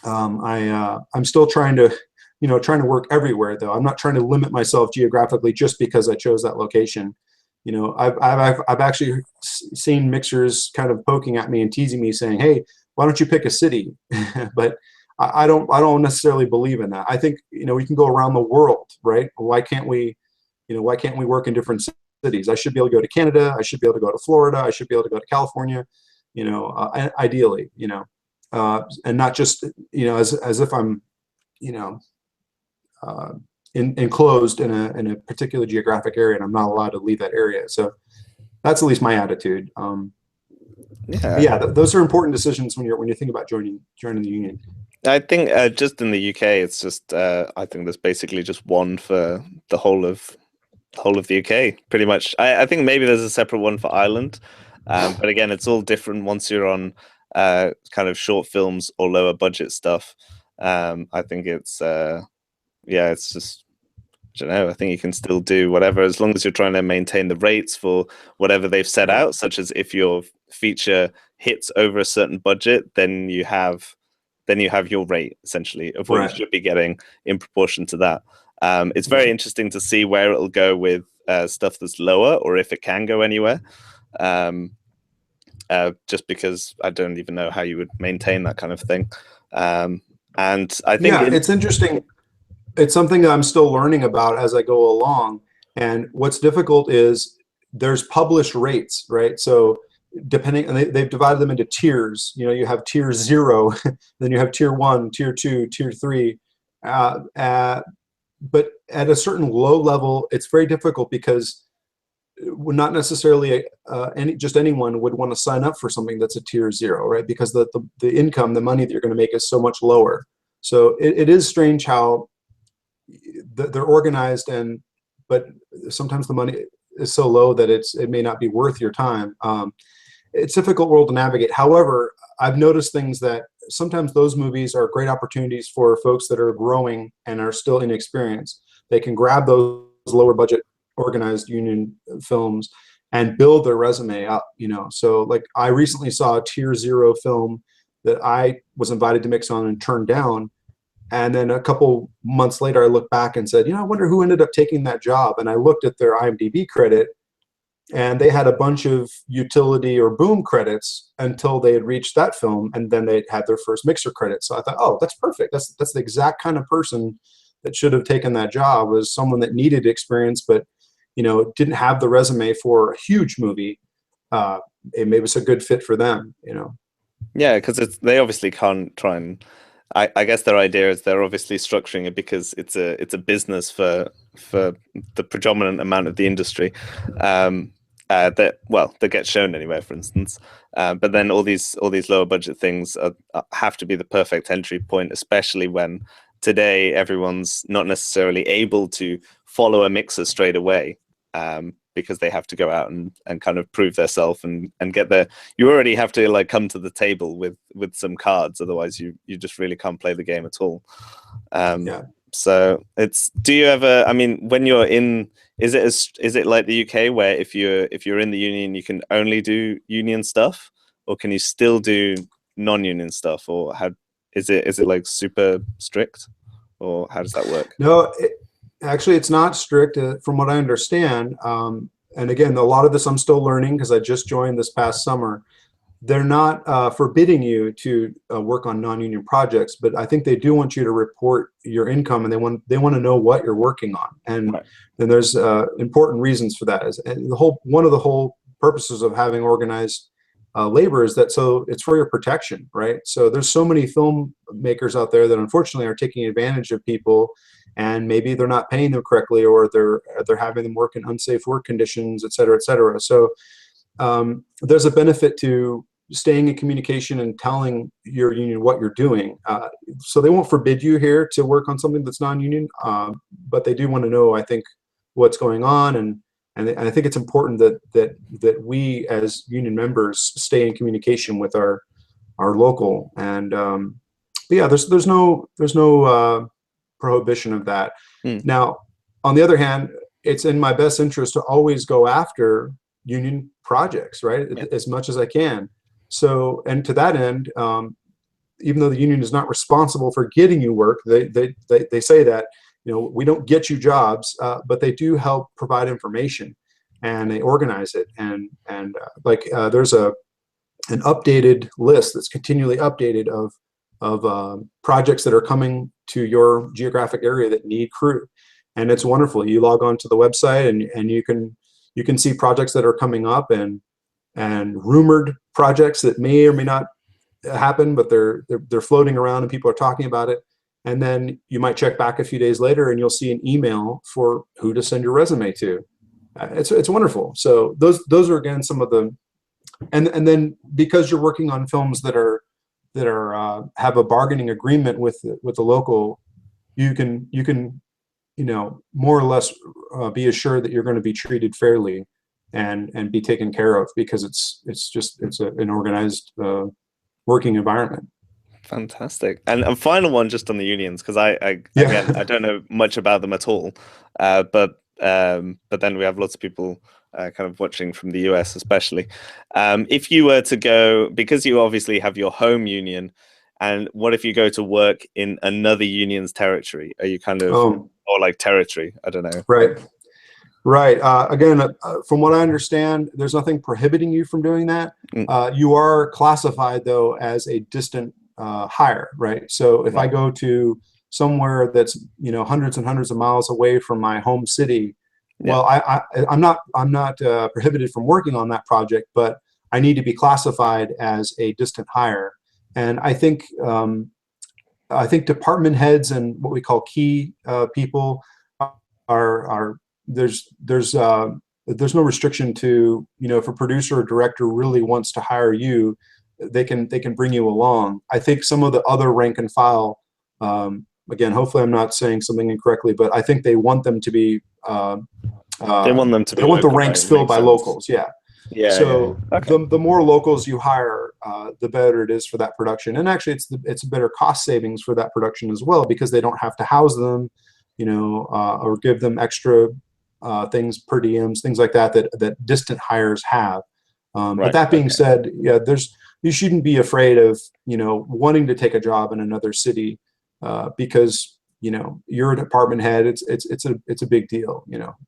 I'm still trying to work everywhere, though. I'm not trying to limit myself geographically just because I chose that location. I've actually seen mixers kind of poking at me and teasing me, saying, "Hey, why don't you pick a city?" But I don't necessarily believe in that. I think we can go around the world, right? Why can't we work in different cities? I should be able to go to Canada. I should be able to go to Florida. I should be able to go to California. Ideally, and not just as if I'm enclosed in a particular geographic area and I'm not allowed to leave that area. So that's at least my attitude. Yeah, those are important decisions when you think about joining the union. I think just in the UK, it's just I think there's basically just one for the whole of whole of the UK, pretty much. I think maybe there's a separate one for Ireland, but again, it's all different once you're on kind of short films or lower budget stuff. I think it's yeah, it's just I don't know. I think you can still do whatever as long as you're trying to maintain the rates for whatever they've set out. Such as if your feature hits over a certain budget, then you have your rate essentially of what you should be getting in proportion to that. It's very interesting to see where it'll go with stuff that's lower, or if it can go anywhere. Just because I don't even know how you would maintain that kind of thing. And I think it's interesting. It's something that I'm still learning about as I go along. And what's difficult is there's published rates, right? So depending, and they've divided them into tiers. You know, you have tier 0, then you have tier 1, tier 2, tier 3. But at a certain low level, it's very difficult because not necessarily just anyone would want to sign up for something that's a tier 0, right? Because the income, the money that you're going to make is so much lower. So it is strange how they're organized, but sometimes the money is so low that it may not be worth your time. It's a difficult world to navigate. However, I've noticed things that sometimes those movies are great opportunities for folks that are growing and are still inexperienced. They can grab those lower budget organized union films and build their resume up, you know. So like I recently saw a tier 0 film that I was invited to mix on and turned down. And then a couple months later, I looked back and said, you know, I wonder who ended up taking that job. And I looked at their IMDb credit, and they had a bunch of utility or boom credits until they had reached that film, and then they had their first mixer credit. So I thought, oh, that's perfect. That's the exact kind of person that should have taken that job, was someone that needed experience, but you know, didn't have the resume for a huge movie. It was a good fit for them, you know. Yeah, because they obviously can't try and. I guess their idea is they're obviously structuring it because it's a business for the predominant amount of the industry that gets shown anywhere, for instance. But then all these lower budget things have to be the perfect entry point, especially when today everyone's not necessarily able to follow a mixer straight away. Because they have to go out and kind of prove themselves and get there. You already have to like come to the table with some cards, otherwise you just really can't play the game at all. So do you ever, I mean, when you're in, is it like the UK where if you're in the union you can only do union stuff, or can you still do non-union stuff, or how is it like super strict, or how does that work? No, actually, it's not strict from what I understand. And again, a lot of this I'm still learning because I just joined this past summer. They're not forbidding you to work on non-union projects, but I think they do want you to report your income, and they want to know what you're working on. And then there's important reasons for that. And one of the whole purposes of having organized labor is that so it's for your protection, right? So there's so many filmmakers out there that unfortunately are taking advantage of people, and maybe they're not paying them correctly, or they're having them work in unsafe work conditions, et cetera, et cetera. So there's a benefit to staying in communication and telling your union what you're doing. So they won't forbid you here to work on something that's non-union, but they do want to know, I think, what's going on, and I think it's important that we as union members stay in communication with our local. And yeah, there's no prohibition of that. Now, on the other hand, it's in my best interest to always go after union projects, right? As much as I can. So, and to that end, even though the union is not responsible for getting you work, they say that, you know, we don't get you jobs, but they do help provide information, and they organize it. And there's an updated list that's continually updated of projects that are coming to your geographic area that need crew, and it's wonderful. You log on to the website, and you can see projects that are coming up, and rumored projects that may or may not happen, but they're floating around and people are talking about it. And then you might check back a few days later and you'll see an email for who to send your resume to. It's wonderful. So those are again some of the, and then because you're working on films that are have a bargaining agreement with the local, you can more or less be assured that you're going to be treated fairly and be taken care of, because it's an organized working environment. Fantastic. And final one, just on the unions, because I Yeah. again I don't know much about them at all, but then we have lots of people kind of watching from the US, especially. If you were to go, because you obviously have your home union, and what if you go to work in another union's territory? Are you kind of, or like territory? I don't know. Right. Right. Again, from what I understand, there's nothing prohibiting you from doing that. You are classified, though, as a distant hire, right? So if I go to somewhere that's hundreds and hundreds of miles away from my home city, well, I'm not prohibited from working on that project, but I need to be classified as a distant hire. And I think department heads and what we call key people are there's no restriction to, if a producer or director really wants to hire you, they can bring you along. I think some of the other rank and file, again, hopefully I'm not saying something incorrectly, but I think they want them to be they want them to be they want the local, ranks right? filled by Makes sense. locals. Yeah. So Okay. the more locals you hire, the better it is for that production. And actually, it's a better cost savings for that production as well, because they don't have to house them, or give them extra things, per diems, things like that distant hires have. But that being said, yeah, you shouldn't be afraid of wanting to take a job in another city, because you're a department head. It's a big deal,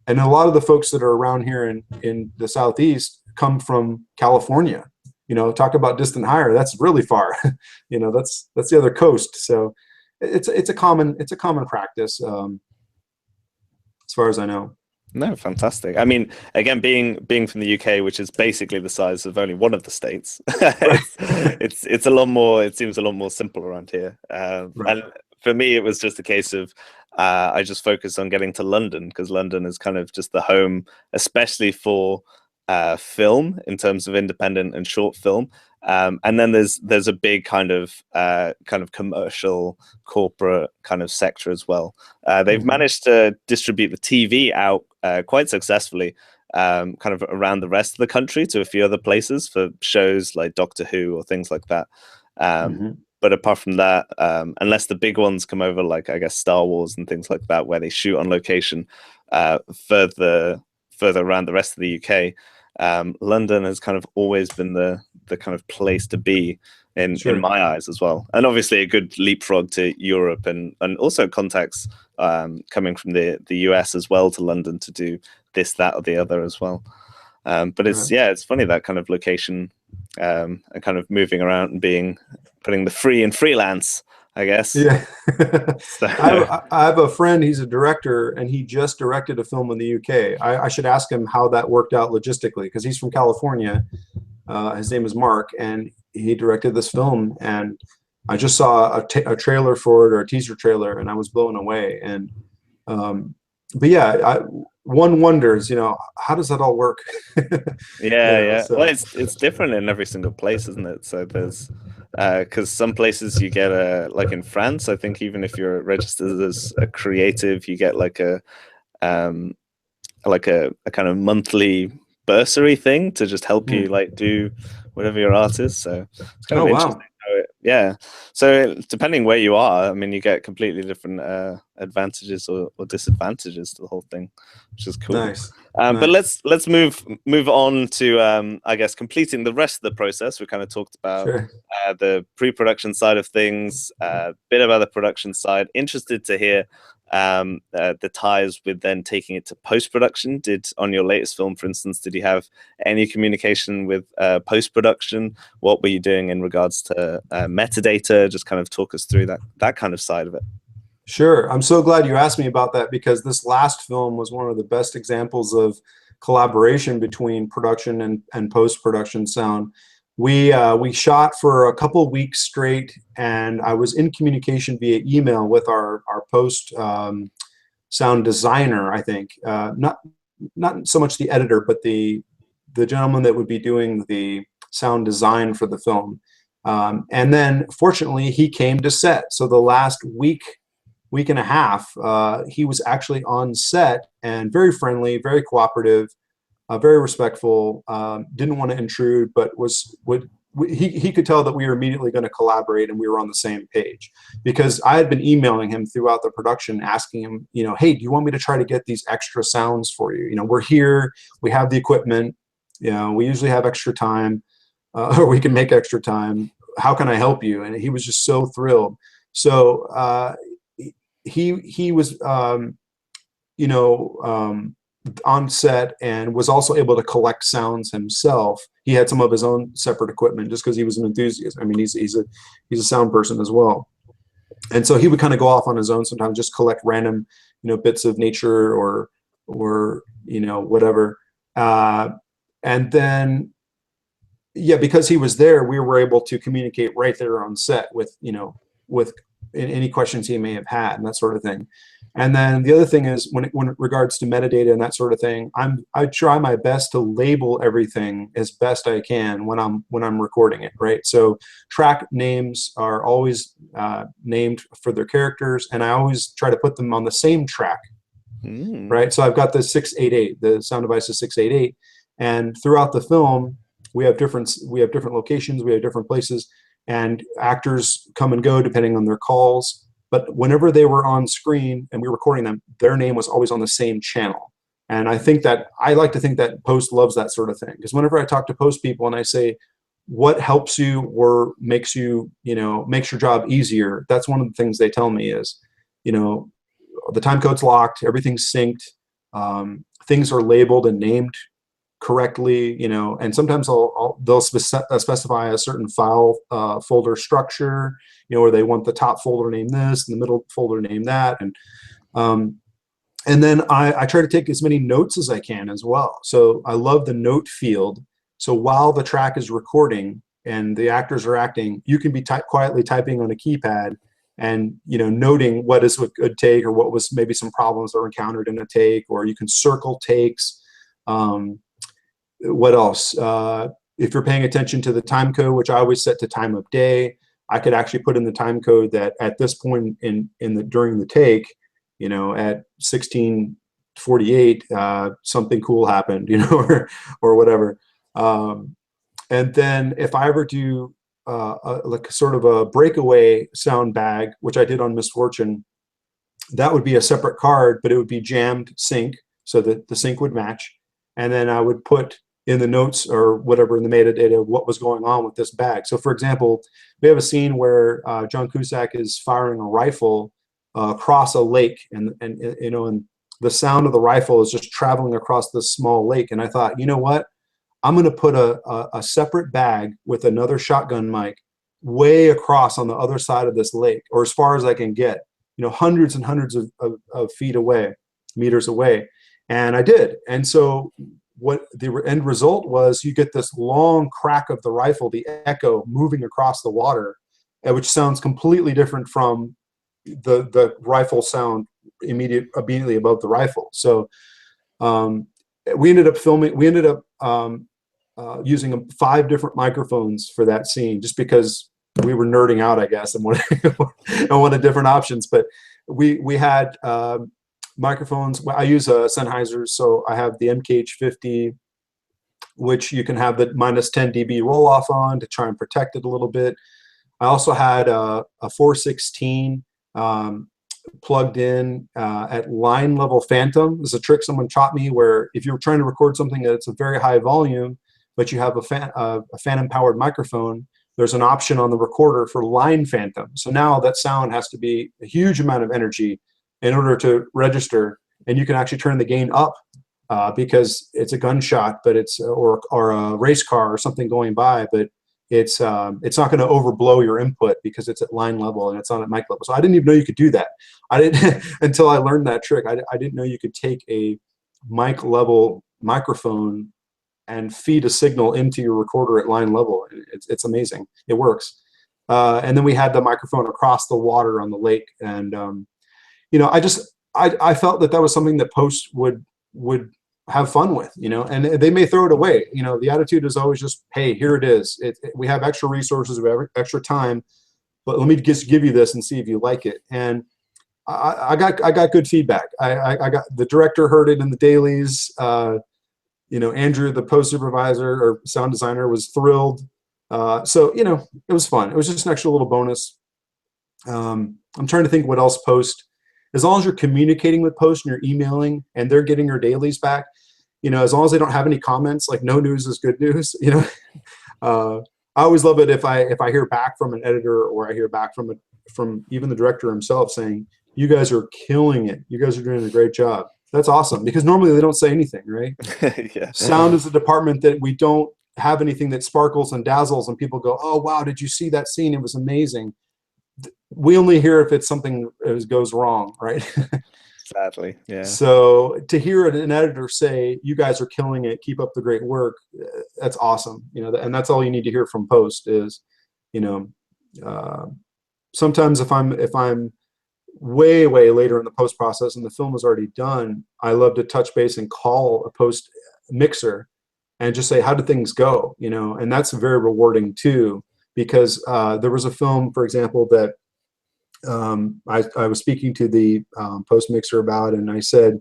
and a lot of the folks that are around here in the Southeast come from California. Talk about distant hire, that's really far. That's the other coast. So it's a common practice, as far as I know. No, fantastic. I mean, again, being from the UK, which is basically the size of only one of the states, it's a lot more. It seems a lot more simple around here. And for me, it was just a case of I just focused on getting to London, because London is kind of just the home, especially for film, in terms of independent and short film. And then there's a big kind of commercial, corporate kind of sector as well. They've managed to distribute the TV out quite successfully, kind of around the rest of the country, to a few other places for shows like Doctor Who or things like that. But apart from that, unless the big ones come over, like I guess Star Wars and things like that, where they shoot on location further around the rest of the UK, London has kind of always been the kind of place to be in my eyes as well. And obviously a good leapfrog to Europe, and also contacts coming from the US as well to London to do this, that, or the other as well. But it's funny, that kind of location, and kind of moving around and putting the free in freelance, I guess. Yeah. So. I have a friend, he's a director, and he just directed a film in the UK. I should ask him how that worked out logistically, because he's from California. His name is Mark, and he directed this film, and I just saw a trailer for it, or a teaser trailer, and I was blown away. And but yeah, one wonders, how does that all work? Yeah. So. Well, it's different in every single place, isn't it? So there's because some places you get like in France, I think, even if you're registered as a creative, you get like a kind of monthly bursary thing to just help you like do whatever your art is. So it's kind of interesting. Yeah. So depending where you are, I mean, you get completely different advantages or disadvantages to the whole thing, which is cool. Nice. But let's move on to I guess completing the rest of the process. We kind of talked about the pre-production side of things, a bit about the production side. Interested to hear the ties with then taking it to post-production. On your latest film, for instance, did you have any communication with post-production? What were you doing in regards to metadata? Just kind of talk us through that kind of side of it. Sure. I'm so glad you asked me about that, because this last film was one of the best examples of collaboration between production and post-production sound. We shot for a couple of weeks straight, and I was in communication via email with our post sound designer, I think. Not so much the editor, but the gentleman that would be doing the sound design for the film. And then, fortunately, he came to set. So the last week week and a half, he was actually on set and very friendly, very cooperative, very respectful, didn't want to intrude, but he could tell that we were immediately going to collaborate and we were on the same page, because I had been emailing him throughout the production asking him, you know, hey, do you want me to try to get these extra sounds for you? You know, we're here, we have the equipment, you know, we usually have extra time, or we can make extra time. How can I help you? And he was just so thrilled. So he was, you know, on set and was also able to collect sounds himself. He had some of his own separate equipment just because he was an enthusiast. I mean, he's a sound person as well. And so he would kind of go off on his own sometimes, just collect random, you know, bits of nature or you know, whatever. And then, yeah, because he was there, we were able to communicate right there on set with, you know, with any questions he may have had and that sort of thing. And then the other thing is when it regards to metadata and that sort of thing, I try my best to label everything as best I can when I'm recording it, right? So track names are always named for their characters, and I always try to put them on the same track, right? So I've got the 688, the sound device is 688, and throughout the film we have different locations, we have different places, and actors come and go depending on their calls. But whenever they were on screen and we were recording them, their name was always on the same channel. And I like to think that Post loves that sort of thing, because whenever I talk to Post people and I say, what helps you or makes you, you know, makes your job easier, that's one of the things they tell me is, you know, the time code's locked, everything's synced, things are labeled and named correctly, you know, and sometimes they'll specify a certain file folder structure, you know, where they want the top folder name this and the middle folder name that, and then I try to take as many notes as I can as well. So I love the note field. So while the track is recording and the actors are acting, you can be quietly typing on a keypad and, you know, noting what is a good take or what was maybe some problems that were encountered in a take, or you can circle takes. What else? If you're paying attention to the time code, which I always set to time of day, I could actually put in the time code that at this point during the take, you know, at 16:48, something cool happened, you know, or whatever. And then if I ever do like sort of a breakaway sound bag, which I did on Misfortune, that would be a separate card, but it would be jammed sync so that the sync would match. And then I would put in the notes or whatever in the metadata what was going on with this bag. So for example, we have a scene where John Cusack is firing a rifle across a lake, and you know, and the sound of the rifle is just traveling across this small lake. And I thought, you know what, I'm going to put a separate bag with another shotgun mic way across on the other side of this lake, or as far as I can get, you know, hundreds and hundreds of feet away, meters away. And I did. And so what the end result was, you get this long crack of the rifle, the echo moving across the water, which sounds completely different from the rifle sound immediately above the rifle. So we ended up using 5 different microphones for that scene, just because we were nerding out, I guess, and wanted different options. But we had microphones. I use a Sennheiser, so I have the MKH50, which you can have the -10 dB roll off on to try and protect it a little bit. I also had a 416 plugged in at line level phantom. This is a trick someone taught me, where if you're trying to record something that's a very high volume, but you have a phantom powered microphone, there's an option on the recorder for line phantom. So now that sound has to be a huge amount of energy in order to register, and you can actually turn the gain up because it's a gunshot, but it's or a race car or something going by, but it's not going to overblow your input because it's at line level and it's on at mic level. So I didn't even know you could do that. I didn't until I learned that trick. I didn't know you could take a mic level microphone and feed a signal into your recorder at line level. It's amazing. It works. And then we had the microphone across the water on the lake, and you know, I felt that was something that Post would have fun with, you know, and they may throw it away. You know, the attitude is always just, hey, here it is. We have extra resources, we have extra time, but let me just give you this and see if you like it. And I got good feedback. I got, the director heard it in the dailies. You know, Andrew, the post supervisor or sound designer, was thrilled. So, you know, it was fun. It was just an extra little bonus. I'm trying to think what else post. As long as you're communicating with post and you're emailing and they're getting your dailies back, you know, as long as they don't have any comments, like no news is good news, you know. I always love it if I hear back from an editor, or I hear back from even the director himself saying, you guys are killing it. You guys are doing a great job. That's awesome, because normally they don't say anything, right? Yeah. Sound is a department that we don't have anything that sparkles and dazzles and people go, oh, wow, did you see that scene? It was amazing. We only hear if it's something that goes wrong, right? Sadly, yeah. So to hear an editor say, you guys are killing it, keep up the great work, that's awesome. You know, and that's all you need to hear from post is, you know, sometimes if I'm way later in the post process and the film is already done, I love to touch base and call a post mixer and just say, how did things go? You know, and that's very rewarding too, because there was a film, for example, that I was speaking to the post mixer about, and I said,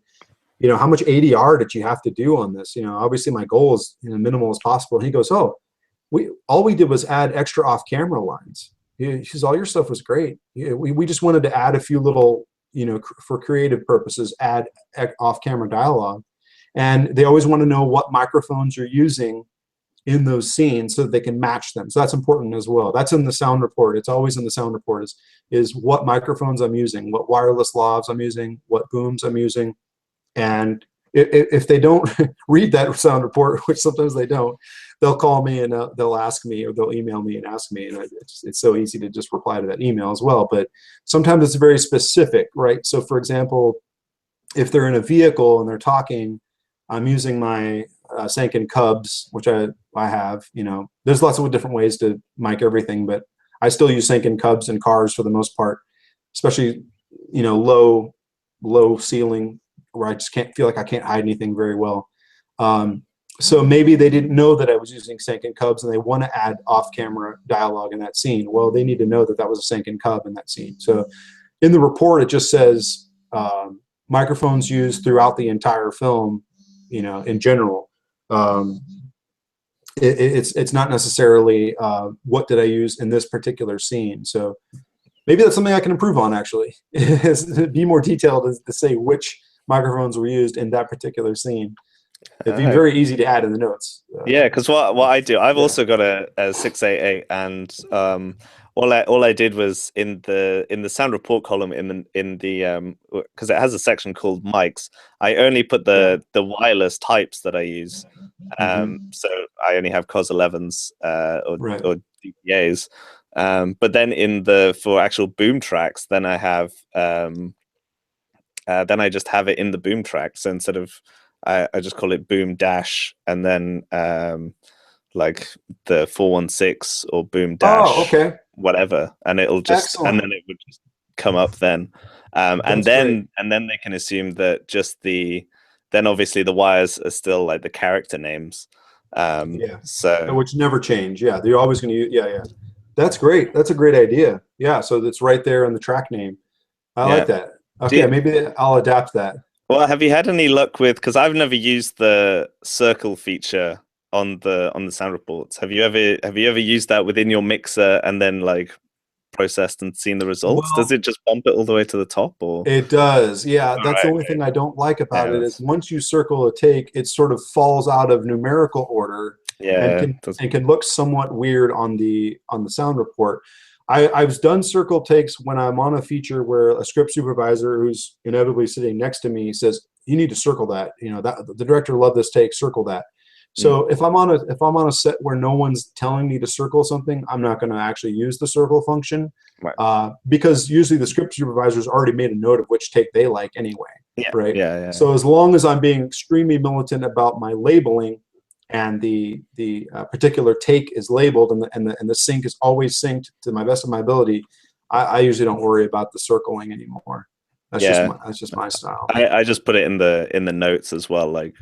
you know, how much ADR did you have to do on this? You know, obviously my goal is, you know, minimal as possible. And he goes, oh, all we did was add extra off camera lines. He says, all your stuff was great. We just wanted to add a few little, you know, for creative purposes, add off camera dialogue. And they always want to know what microphones you're using in those scenes so that they can match them. So that's important as well. That's in the sound report. It's always in the sound report is what microphones I'm using, what wireless lavs I'm using, what booms I'm using. And if they don't read that sound report, which sometimes they don't, they'll call me and they'll ask me, or they'll email me and ask me. And it's so easy to just reply to that email as well. But sometimes it's very specific, right? So for example, if they're in a vehicle and they're talking, I'm using my Sanken Cubs, which I have. You know, there's lots of different ways to mic everything, but I still use Sanken Cubs in cars for the most part, especially, you know, low ceiling where I just can't feel like I can't hide anything very well. So maybe they didn't know that I was using Sanken Cubs and they want to add off-camera dialogue in that scene. Well, they need to know that that was a Sanken Cub in that scene. So in the report, it just says microphones used throughout the entire film, you know, in general. It's not necessarily what did I use in this particular scene. So maybe that's something I can improve on, actually, is be more detailed to say which microphones were used in that particular scene. It'd be very easy to add in the notes. Yeah, because what I do, I've also got a 688, and all I did was in the sound report column in the because it has a section called mics. I only put the wireless types that I use. So I only have COS 11s or DPAs. But then for actual boom tracks, then I have then I just have it in the boom track. So instead of I just call it boom dash, and then like the 416 or boom dash, whatever, and it'll just and then it would just come up then, and then they can assume that just then obviously the wires are still like the character names, so which never change. Yeah, they're always going to use. Yeah, that's great. That's a great idea. Yeah, so that's right there in the track name. I like that. Okay, maybe I'll adapt that. Well, have you had any luck with, because I've never used the circle feature on the sound reports. Have you ever used that within your mixer and then like processed and seen the results? Does it just bump it all the way to the top, or? It does. Yeah, that's the only thing I don't like about it is once you circle a take, it sort of falls out of numerical order and can look somewhat weird on the sound report. I've done circle takes when I'm on a feature where a script supervisor who's inevitably sitting next to me says, you need to circle that, you know, that the director loved this take, circle that. So if I'm on a set where no one's telling me to circle something, I'm not going to actually use the circle function, because usually the script supervisor's already made a note of which take they like anyway, So as long as I'm being extremely militant about my labeling, and the particular take is labeled and the sync is always synced to my best of my ability, I usually don't worry about the circling anymore. That's just my style. I just put it in the notes as well, like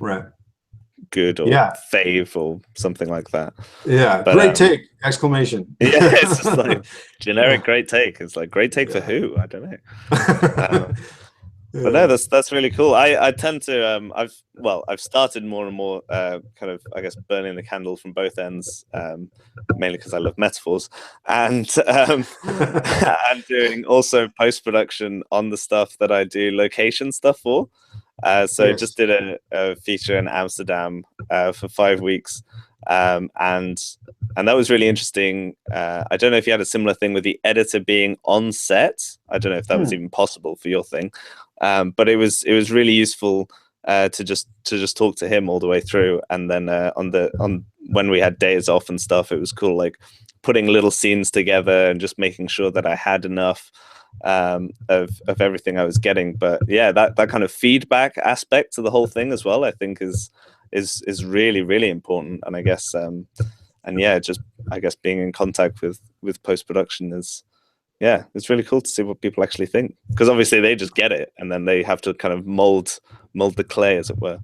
good or Yeah. fave or something like that. Yeah. But Great take! Exclamation. yeah, it's just like generic great take. It's like great take for who? I don't know. But no, Yeah. that's really cool. I tend to I've started more and more kind of, I guess, burning the candle from both ends, mainly because I love metaphors, and and doing also post production on the stuff that I do location stuff for. So just Yes. did a feature in Amsterdam for 5 weeks, and that was really interesting. I don't know if you had a similar thing with the editor being on set. I don't know if that was even possible for your thing, but it was really useful to just talk to him all the way through, and then on when we had days off and stuff, it was cool, like putting little scenes together and just making sure that I had enough of everything I was getting. But yeah, that kind of feedback aspect to the whole thing as well, I think is really, really important. And I guess and yeah, just I guess being in contact with post production is, yeah, it's really cool to see what people actually think, because obviously they just get it and then they have to kind of mold the clay, as it were.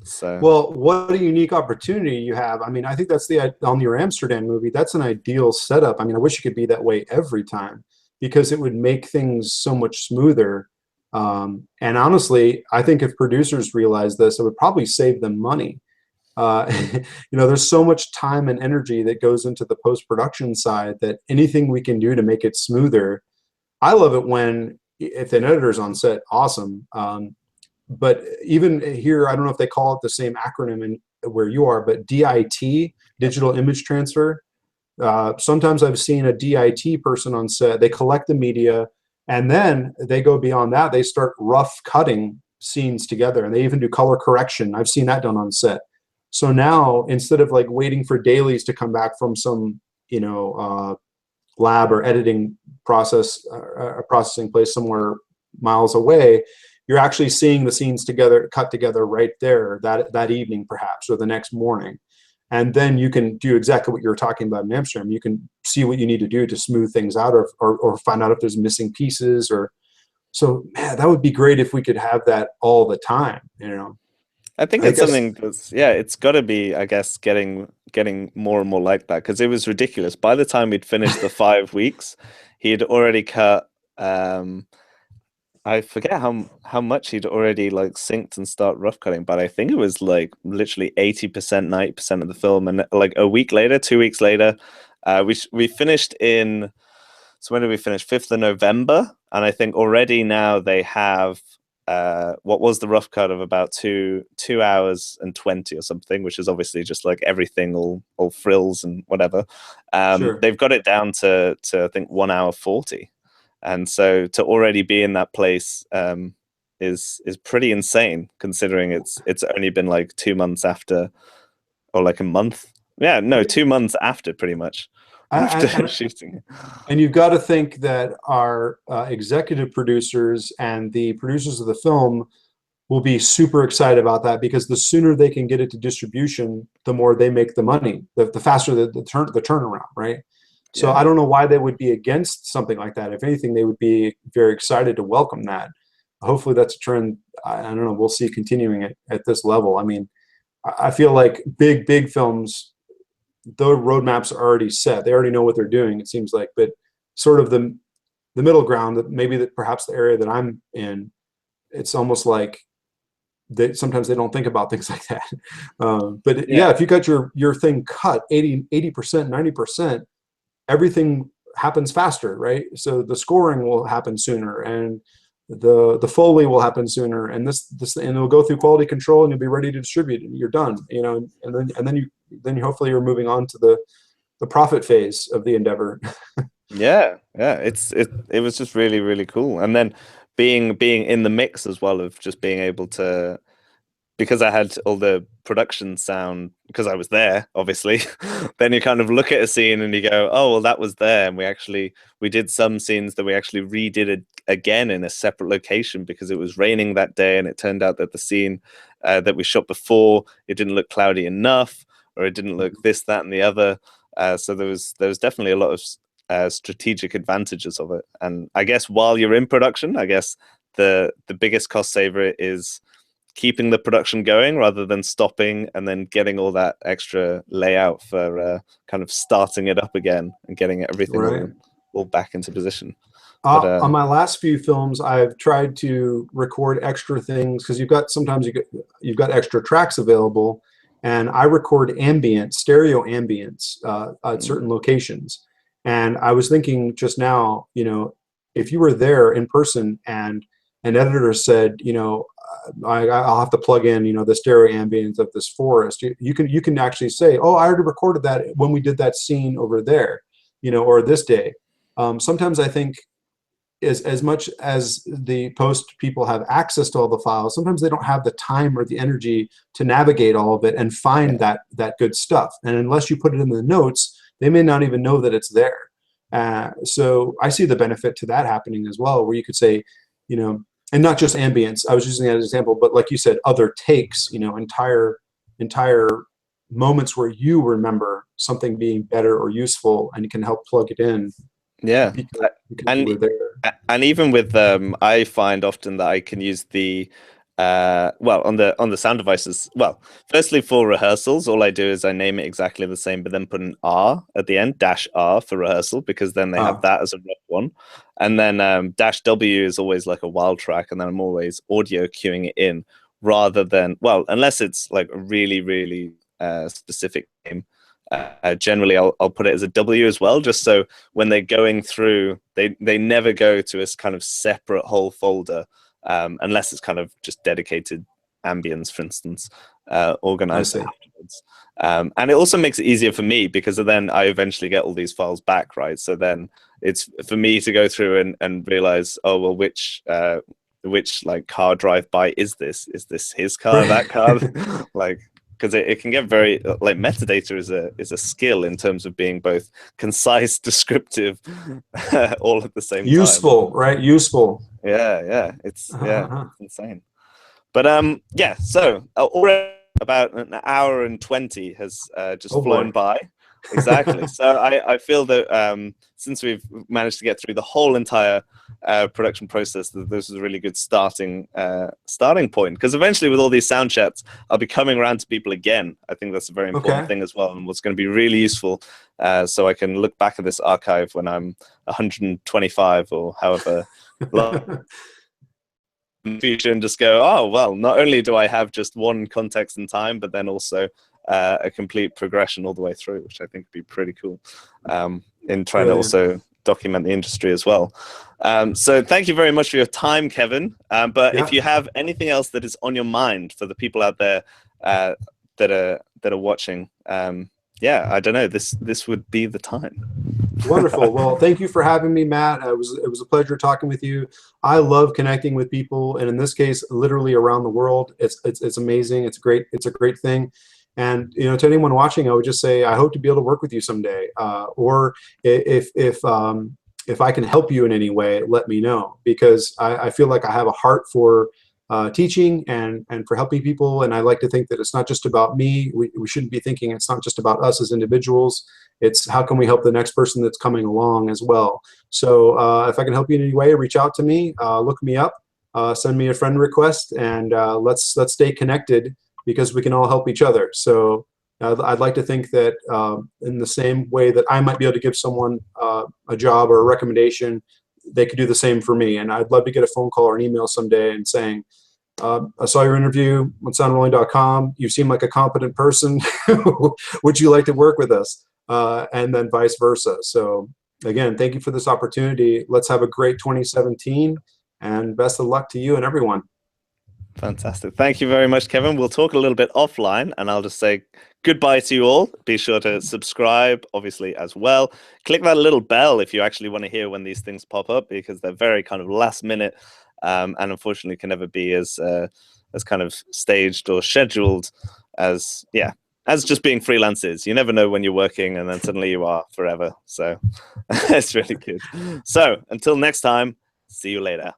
So Well, what a unique opportunity you have. I mean, I think that's on your Amsterdam movie, that's an ideal setup. I mean, I wish it could be that way every time, because it would make things so much smoother. And honestly, I think if producers realize this, it would probably save them money. There's so much time and energy that goes into the post-production side that anything we can do to make it smoother. I love it when, if an editor's on set, awesome. But even here, I don't know if they call it the same acronym in where you are, but DIT, digital image transfer. Sometimes I've seen a DIT person on set. They collect the media, and then they go beyond that. They start rough cutting scenes together, and they even do color correction. I've seen that done on set. So now, instead of like waiting for dailies to come back from some, lab or editing processing place somewhere miles away, you're actually seeing the scenes together, cut together right there that evening, perhaps, or the next morning. And then you can do exactly what you were talking about in Amsterdam. You can see what you need to do to smooth things out, or find out if there's missing pieces. Or so, man, that would be great if we could have that all the time. I think I it's guess. something that's, yeah, it's got to be, I guess, getting more and more like that, because it was ridiculous. By the time we'd finished the 5 weeks, he had already cut. I forget how much he'd already like synced and start rough cutting, but I think it was like literally 80%, 90% of the film. And like a week later, 2 weeks later, we finished in. So when did we finish? 5th of November, and I think already now they have what was the rough cut of about 2 hours and 20 or something, which is obviously just like everything, all frills and whatever. Sure. They've got it down to I think 1 hour 40, and so to already be in that place is pretty insane, considering it's only been like 2 months after, or like a month. Yeah, no, 2 months after, pretty much, after And, shooting. and you've got to think that our executive producers and the producers of the film will be super excited about that, because the sooner they can get it to distribution, the more they make the money, the faster the turnaround, right? So Yeah. I don't know why they would be against something like that. If anything, they would be very excited to welcome that. Hopefully that's a trend, I don't know, we'll see continuing at this level. I mean, I feel like big films, the roadmaps are already set. They already know what they're doing, it seems like. But sort of the middle ground, that maybe that perhaps the area that I'm in, it's almost like that sometimes they don't think about things like that. But yeah, Yeah. if you got your thing cut 80%, 90%, everything happens faster, right? So the scoring will happen sooner, and the Foley will happen sooner, and this and it'll go through quality control, and you'll be ready to distribute, and you're done. And then you hopefully you're moving on to the profit phase of the endeavor. Yeah, it was just really, really cool. And then being in the mix as well, of just being able to, because I had all the production sound, because I was there, obviously. Then you kind of look at a scene and you go, oh well, that was there. And we did some scenes that we actually redid it again in a separate location, because it was raining that day, and it turned out that the scene that we shot before, it didn't look cloudy enough, or it didn't look this, that, and the other. So there was definitely a lot of strategic advantages of it. And I guess while you're in production, I guess the biggest cost saver is keeping the production going rather than stopping and then getting all that extra layout for kind of starting it up again and getting everything all back into position. On my last few films, I've tried to record extra things because sometimes you've got extra tracks available, and I record stereo ambience at certain locations. And I was thinking just now, if you were there in person and an editor said, I'll have to plug in, the stereo ambience of this forest, you can actually say, oh, I already recorded that when we did that scene over there, or this day. Sometimes I think as much as the post people have access to all the files, sometimes they don't have the time or the energy to navigate all of it and find that good stuff. And unless you put it in the notes, they may not even know that it's there. So I see the benefit to that happening as well, where you could say, and not just ambience, I was using that as an example, but like you said, other takes, entire moments where you remember something being better or useful and you can help plug it in. Yeah. Because you were there. And even with I find often that I can use the on the sound devices. Well, firstly, for rehearsals, all I do is I name it exactly the same, but then put an R at the end, -R for rehearsal, because then they have that as a rough one. And then -W is always like a wild track, and then I'm always audio cueing it in rather than, well, unless it's like a really, really specific name. Generally, I'll put it as a W as well, just so when they're going through, they never go to a kind of separate whole folder, unless it's kind of just dedicated ambience, for instance, organized afterwards. And it also makes it easier for me because then I eventually get all these files back, right? So then it's for me to go through and realize, oh, well, which like car drive by is this? Is this his car, that car? Like, because it can get very, like, metadata is a skill in terms of being both concise, descriptive, all at the same time. Useful, right? Useful. Yeah, it's it's insane. But yeah, so already about an hour and 20 has just flown by. Exactly. So I feel that since we've managed to get through the whole entire production process, that this is a really good starting point. Because eventually, with all these sound chats, I'll be coming around to people again. I think that's a very important thing as well, and what's going to be really useful. So I can look back at this archive when I'm 125 or however long in the future and just go, oh, well, not only do I have just one context in time, but then also a complete progression all the way through, which I think would be pretty cool in trying to also document the industry as well. So thank you very much for your time, Kevin. But if you have anything else that is on your mind for the people out there that are watching, I don't know, this would be the time. Wonderful. Well, thank you for having me, Matt. It was a pleasure talking with you. I love connecting with people, and in this case, literally around the world. It's amazing. It's a great thing. And to anyone watching, I would just say I hope to be able to work with you someday. Or if I can help you in any way, let me know, because I feel like I have a heart for teaching and for helping people. And I like to think that it's not just about me. We shouldn't be thinking it's not just about us as individuals. It's how can we help the next person that's coming along as well. So if I can help you in any way, reach out to me, look me up, send me a friend request, and let's stay connected, because we can all help each other. So I'd like to think that in the same way that I might be able to give someone a job or a recommendation, they could do the same for me. And I'd love to get a phone call or an email someday and saying, I saw your interview on soundrolling.com. You seem like a competent person. Would you like to work with us? And then vice versa. So again, thank you for this opportunity. Let's have a great 2017, and best of luck to you and everyone. Fantastic. Thank you very much, Kevin. We'll talk a little bit offline, and I'll just say goodbye to you all. Be sure to subscribe, obviously, as well. Click that little bell if you actually want to hear when these things pop up, because they're very kind of last minute, and unfortunately can never be as kind of staged or scheduled as just being freelance is. You never know when you're working, and then suddenly you are forever. So it's really good. So until next time, see you later.